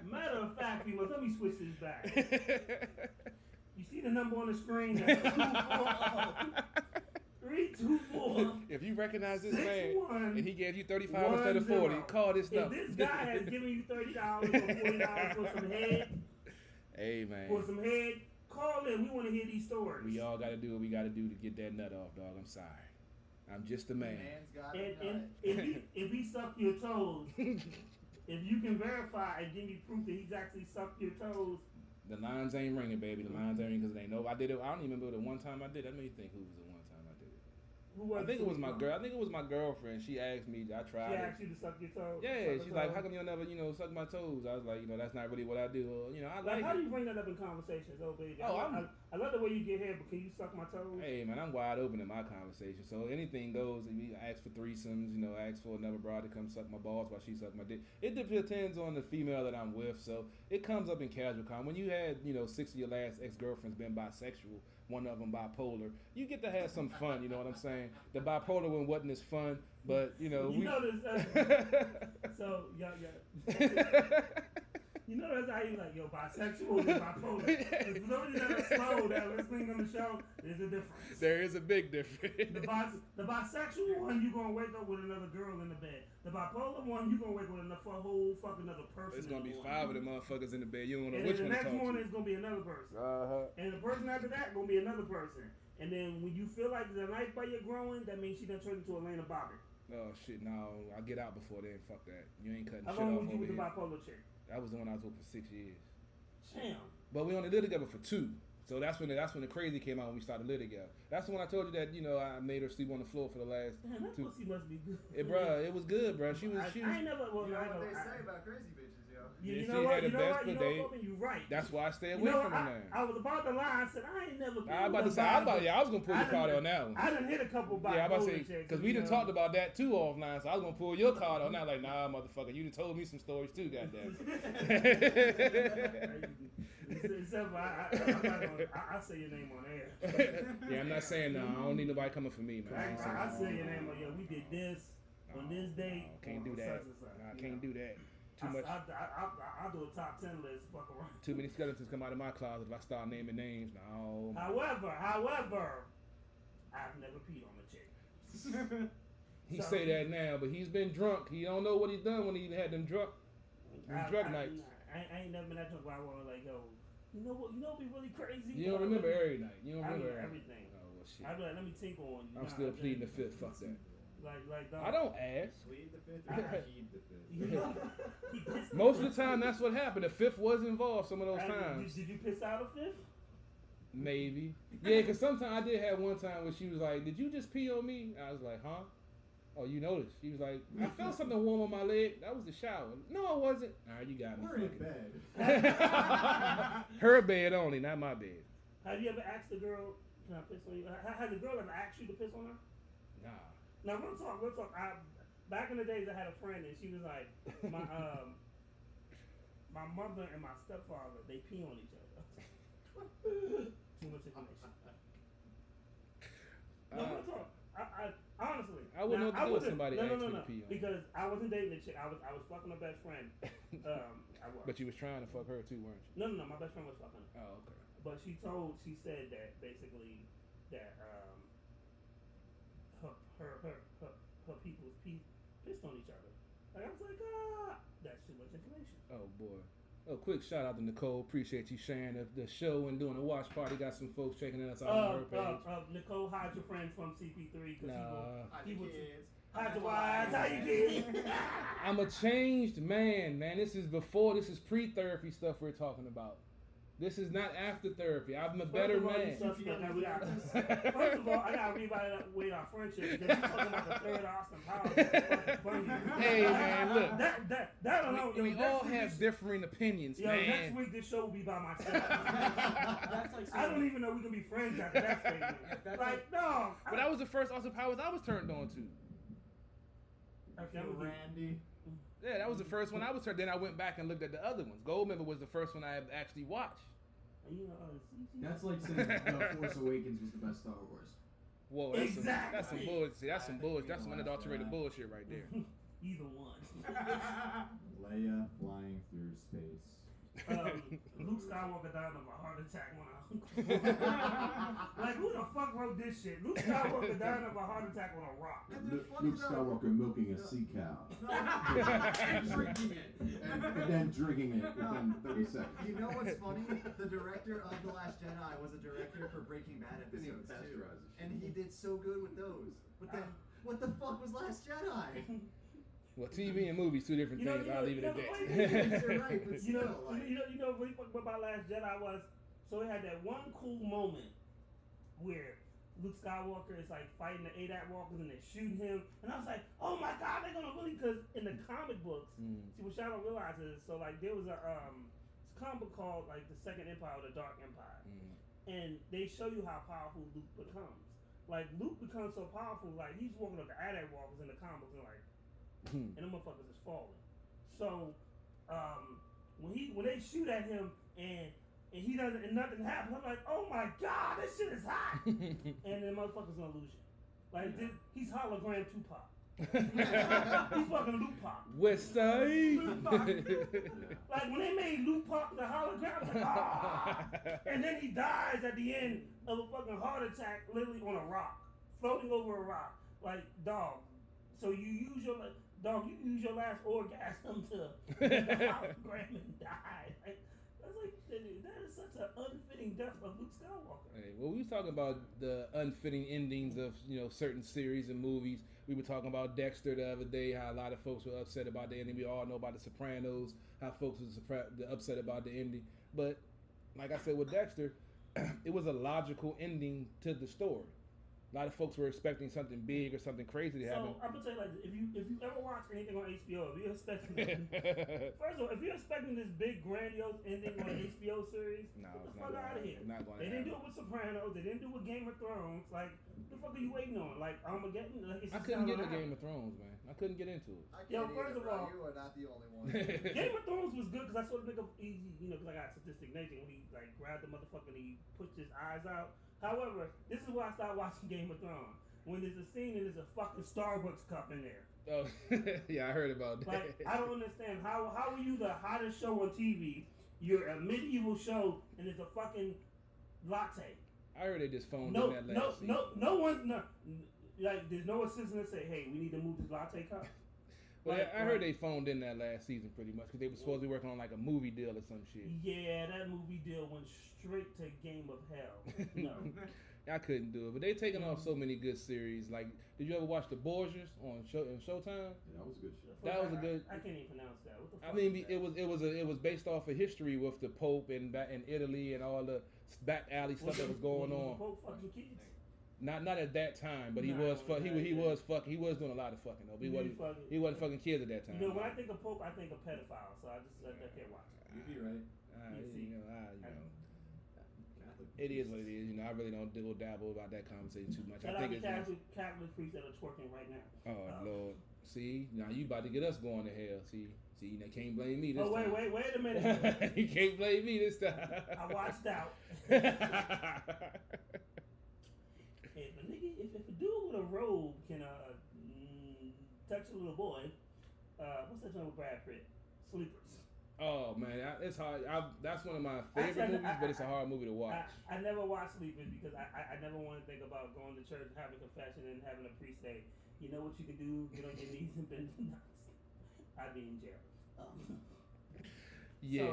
Matter of fact, females. Let me switch this back. You see the number on the screen? That's 324. If you recognize this man 61 and he gave you 35 instead of 40, 10. call this If number. this guy has given you $30 or $40 for some head, Hey man, call in. We want to hear these stories. we all gotta do what we gotta do to get that nut off, dog. I'm sorry. I'm just a man. Man's got And if he sucked your toes, if you can verify and give me proof that he's actually sucked your toes, The lines ain't ringing, baby. The lines ain't ringing because they know I did it. I don't even remember the one time I did it. That made me think who was the one time I did it. who was I think it was my girl. I think it was my girlfriend. She asked me. I She tried it. asked you to suck your toes. Yeah, suck she's her like, toes. how come you'll never, suck my toes? I was like, that's not really what I do. Or, I Like, like how do it. you bring that up in conversations? Oh, baby. Oh, I love the way you get here, but can you suck my toes? Hey man, I'm wide open in my conversation, so anything goes. If you ask for threesomes, ask for another broad to come suck my balls while she suck my dick. It depends on the female that I'm with, so it comes up in casual con. When you had 6 of your last ex-girlfriends been bisexual, one of them bipolar, you get to have some fun. You know what I'm saying? The bipolar one wasn't as fun, but You we. know this. So, yeah. You know that's how you like, yo, bisexual and bipolar. If nobody that slow that listening on the show, there's a difference. There is a big difference. The bisexual one, you gonna wake up with another girl in the bed. The bipolar one, you gonna wake up with a whole fucking other person. It's gonna in be the 5 of morning. them motherfuckers in the bed. You don't know And which then one the to next talk morning to. it's gonna be another person. And the person after that gonna be another person. And then when you feel like the life by you growing, that means she done turned into Elena Bobbitt. Oh shit, no, I'll get out before then. Fuck that. You ain't cutting How shit long off was you over with the here. bipolar chick? That was the one I was with for 6 years. Damn. But we only lived together for 2. So that's when the crazy came out when we started living together. That's when I told you that, I made her sleep on the floor for the last Damn, that 2. pussy must be good. Bruh, it was good, bruh. She was I ain't never. Well, You know I what know. they say about crazy bitches, yo. You She know what? had You the know best, what? You but know they- what? You're right. That's why I stay You away know, from her I now. was about to lie. I said I ain't never. Been I was about to with say, a I was bipolar- gonna pull your card on that one. I done hit a couple bipolar Yeah, I'm about to say, chicks. because we done talked about that too offline, so I was gonna pull your card on that. Like, nah, motherfucker, you done told me some stories too, goddamn. Except for I say your name on air. Yeah, I'm not saying no. I don't need nobody coming for me, man. ain't saying I no. say your name on. Yo, we did this on this date. No, can't do on that. such and such, Nah, you can't know. do that. Too much. I'll do a top 10 list. Fuck around. Too many skeletons come out of my closet if I start naming names. No. However, I've never peed on a chick. He So- say that now, but he's been drunk. He don't know what he's done when he had them drunk drug nights. I ain't never been that drunk where I want to like, yo, you know what would be really crazy? You don't remember every night. You don't I remember remember everything. Oh well, shit. I'd be like, let me tinkle on you. I'm still pleading the fifth. Fuck that. Like, dog. I don't ask. Plead the fifth I- or heed the fifth? He pissed Most of the time, that's what happened. The fifth was involved some of those times. Did you piss out a fifth? Maybe. Yeah, because sometimes I did have one time where she was like, "Did you just pee on me?" I was like, "Huh?" Oh, you noticed? She was like, "I felt something warm on my leg. That was the shower." No, it wasn't. All right, you got me. We're in fucking. bed. Her bed only, not my bed. Have you ever asked the girl, can I piss on you? Has the girl ever asked you to piss on her? Nah. Now, real talk. Back in the days, I had a friend, and she was like, my mother and my stepfather, they pee on each other. Too much information. No, real talk. I honestly, I wouldn't know what to do if somebody no, asked no, me no, to pee on. because I wasn't dating a chick. I was fucking my best friend. I was. But you was trying to fuck her too, weren't you? No, my best friend was fucking her. Oh, okay. But she said that basically that her people pissed on each other. Like, I was like, that's too much information. Oh boy. Oh, quick shout out to Nicole. Appreciate you sharing the show and doing the watch party. Got some folks checking us out on her page. Nicole, hide your friend from CP3 because Hide he your will. kids. Hide your wives. Hide your kids. I'm a changed man. This is pre-therapy stuff we're talking about. This is not after therapy. I'm a better man. First of all, I gotta reevaluate our friendship because you're talking about the third Austin Powers. It's fucking funny. Hey man, look. That alone. We all have differing opinions, Yo, man. next week this show will be by myself. That's like I don't even know we can be friends after that statement. That's Like, no. But that was the first Austin Powers I was turned on to. That would be- Randy. Yeah, that was the first one I was turned. Then I went back and looked at the other ones. Goldmember was the first one I actually watched. You know, That's like saying Force Awakens was the best Star Wars. Whoa, that's Exactly. some bullshit. See, that's some bullshit. That's some unadulterated bullshit right there. either one. Leia flying through space. Luke Skywalker died of a heart attack when like, who the fuck wrote this shit? Luke Skywalker died of a heart attack on a rock. Luke Skywalker milking a sea cow. And drinking it. And then drinking it within 30 seconds. You know what's funny? The director of The Last Jedi was a director for Breaking Bad Didn't even episodes too. pasteurize it. And he did so good with those. But then, what the fuck was Last Jedi? Well, TV and movies, two different things. I'll leave it at You're that. right, but You know, still, like, you know what really fucked up about Last Jedi was? So it had that one cool moment where Luke Skywalker is like fighting the AT-AT walkers and they're shooting him, and I was like, oh my god, they're gonna really, because in the comic books, see what y'all don't realize is, so like there was a comic book called like the Second Empire or the Dark Empire, and they show you how powerful Luke becomes. Like Luke becomes so powerful, like he's walking up the AT-AT walkers in the comics and like. And the motherfuckers is falling. So when they shoot at him and he doesn't and nothing happens, I'm like, oh my god, this shit is hot. And the motherfucker's an illusion. Like he's hologram Tupac. He's fucking Lupac. West Side. Lupac. Like when they made Lupac the hologram, I was like, ah. And then he dies at the end of a fucking heart attack, literally on a rock, floating over a rock. Like, dog. So you use your last orgasm to make the hologram and die. Like, that is such an unfitting death of Luke Skywalker. Hey, well, we was talking about the unfitting endings of certain series and movies. We were talking about Dexter the other day. How a lot of folks were upset about the ending. We all know about The Sopranos. How folks were upset about the ending. But like I said with Dexter, it was a logical ending to the story. A lot of folks were expecting something big or something crazy to happen. So I'm gonna tell you like this: if you ever watch anything on HBO, if you're expecting first of all, if you're expecting this big grandiose ending on an HBO series, No, get the it's fuck not out of gonna- here. not gonna They didn't do happen. it with Sopranos. They didn't do it with Game of Thrones. Like, what the fuck are you waiting on? Like Armageddon? Like, it's I just couldn't not get into gonna Game of Thrones, man. I couldn't get into it. I Yo, can't first either, of bro. all- You are not the only one. Game of Thrones was good because I saw the nigga easy, because I got sadistic nature when he like grabbed the motherfucker and he pushed his eyes out. However, this is why I started watching Game of Thrones. When there's a scene and there's a fucking Starbucks cup in there. Oh, yeah, I heard about that. Like, I don't understand how are you the hottest show on TV? You're a medieval show and there's a fucking latte. I heard they just phoned No, in that no, last season. no one's like. There's no assistant to say, "Hey, we need to move this latte cup." Well, Like, I heard they phoned in that last season pretty much because they were supposed to be working on like a movie deal or some shit. Yeah, that movie deal went straight to Game of Hell. No. I couldn't do it, but they taking off so many good series. Like, did you ever watch The Borgias on Showtime? Yeah, that was a good show. That was a good. I can't even pronounce that. What the fuck? I mean, is that? it was based off of history with the Pope and back in Italy and all the back alley stuff that was going the on. Pope fucking kids? Not at that time, but he Nah, was he yeah. was fucking. He was doing a lot of fucking though. But he wasn't fucking kids at that time. You know, when I think of Pope, I think of pedophile. So I can't watch it. You'd be right. Catholic. It is what it is. I really don't dibble dabble about that conversation too much. Shout I out think to it's Catholic priests that are twerking right now. oh Lord. See, now you about to get us going to hell. See, you can't blame me this Oh time. wait a minute. You can't blame me this time. I watched out. If a dude with a robe can touch a little boy, what's that joint with Brad Pitt? Sleepers. Oh man, it's hard. That's one of my Actually, favorite movies, but it's a hard movie to watch. I never watched Sleepers because I never want to think about going to church, having confession, and having a priest say, you know what you can do? Get on your knees and bend the knuckles. I'd be in jail. Yeah,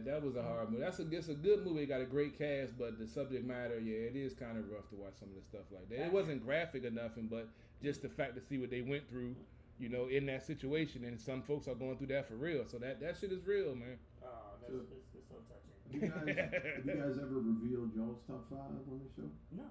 that was a hard movie. It's a good movie. It got a great cast, but the subject matter, yeah, it is kind of rough to watch some of the stuff like that. It wasn't graphic or nothing, but just the fact to see what they went through, in that situation, and some folks are going through that for real. So that shit is real, man. Oh, that's so touching. Have you guys ever revealed y'all's top 5 on the show? No.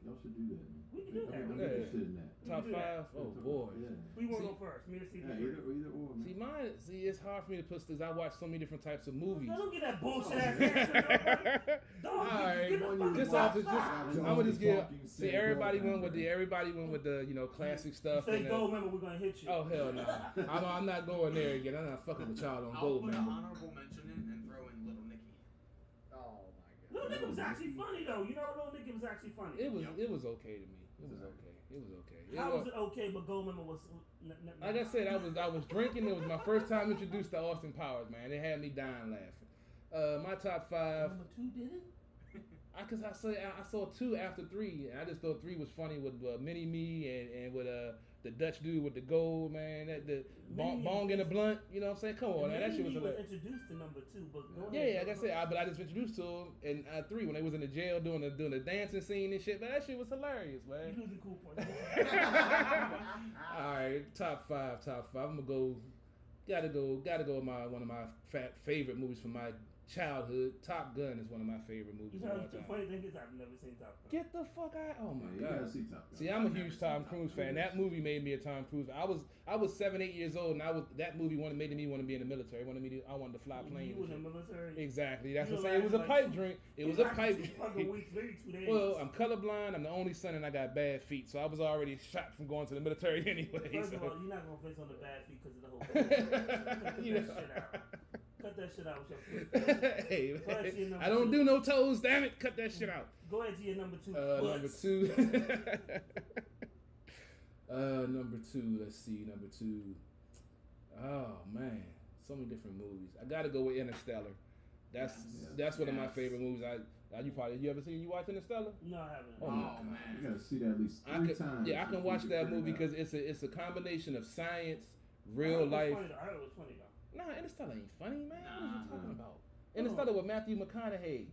Y'all should do that, man. We can do that. I'm Yeah. interested in that. We Top can do that. 5? Oh boy. Yeah. We want to See- go first. Me or CP. Yeah, either or, man. See, it's hard for me to put this. I watch so many different types of movies. Don't get that bullshit ass answer. Dog, Alright, get the fuck just top off the just, five. I'm gonna just give. See, everybody went with the classic stuff. Say and, gold member, we're gonna hit you. oh hell no, I'm not going there again. I'm not fucking with y'all on I'll gold, put an man. honorable mention in and throw in Little Nicky. Oh my god. Little nigga was actually funny though. You know, little nigga was actually funny. It was okay to me. It was okay. It was okay. How was it okay? But Goldmember was. Like I said, I was drinking. It was my first time introduced to Austin Powers, man. It had me dying laughing. My top 5. Number 2 did it. Cause I saw 2 after 3, and I just thought 3 was funny with Mini Me and with the Dutch dude with the gold, man. The bong and the blunt. You know what I'm saying? Come on, man. That shit was hilarious. Introduced to number 2, but yeah, like I said, but I just introduced to him in 3 when they was in the jail doing the dancing scene and shit. Man, that shit was hilarious, man. You losing cool points. All right, top 5. I'm gonna go. Gotta go with one of my favorite movies from my childhood. Top Gun is one of my favorite movies. You know, the funny thing is I've never seen Top Gun. Get the fuck out! Oh my You god! gotta see Top Gun. See, I'm a huge Tom Cruise fan. That movie made me a Tom Cruise. I was 7-8 years old, and that movie made me want to be in the military. I wanted to fly planes. You was in the military. Exactly. That's what I'm saying. It was a pipe dream. It was a pipe. Fucking weeks, maybe 2 days. Well, I'm colorblind. I'm the only son, and I got bad feet, so I was already shot from going to the military anyway. First so. of all, you're not gonna face on the bad feet because of the whole thing. Cut that shit out with your foot. Hey, man, I don't do no toes. Damn it! Cut that shit out. Go ahead to your number 2. Number 2. Number 2. Let's see. Number 2. Oh man, so many different movies. I gotta go with Interstellar. That's one of my favorite movies. You ever seen? You watch Interstellar? No, I haven't. Oh, man. You gotta see that at least 3 times. Yeah, I can watch that movie because it's a combination of science, real life. I heard it was funny though. Nah, Interstellar ain't funny, man. What are you talking about? Oh. Interstellar with Matthew McConaughey.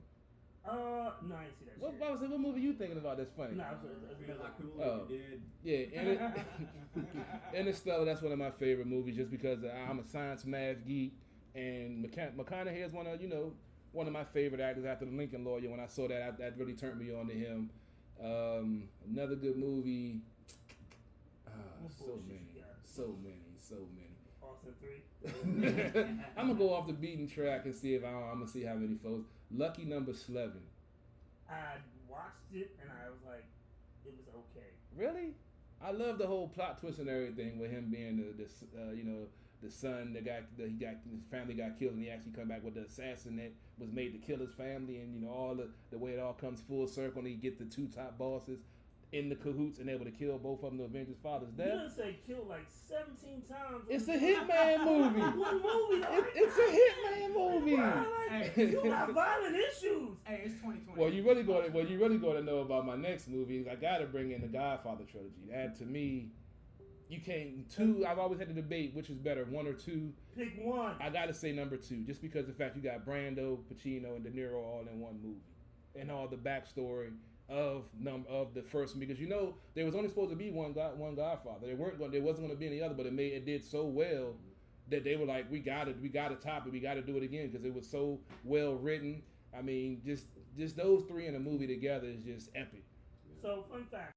No, I ain't see that shit. What movie you thinking about that's funny? Nah, I feel like cool Oh. if you did. Yeah, Interstellar, that's one of my favorite movies just because I'm a science math geek, and McConaughey is one of my favorite actors after the Lincoln Lawyer. When I saw that really turned me on to him. Another good movie. So many. Austin 3. I'm gonna go off the beaten track and see if I'm gonna see how many folks. Lucky Number 11. I watched it and I was like, it was okay. Really? I love the whole plot twist and everything with him being the son his family got killed and he actually come back with the assassin that was made to kill his family, and all the way it all comes full circle and he get the 2 top bosses in the cahoots and able to kill both of them to avenge his father's death. You done say killed like 17 times. It's a Hitman movie. One movie. It's a Hitman movie. You got violent issues. Hey, it's 2020. Well, you really gonna know about my next movie. I gotta bring in the Godfather trilogy. That to me, you can't 2. I've always had a debate which is better, 1 or 2. Pick one. I gotta say number 2, just because of the fact you got Brando, Pacino, and De Niro all in one movie, and all the backstory of the first one, because there was only supposed to be one Godfather. There wasn't going to be any other, but it did so well that they were like, we got to top it, we got to do it again because it was so well written. I mean, just those 3 in a movie together is just epic. So fun fact.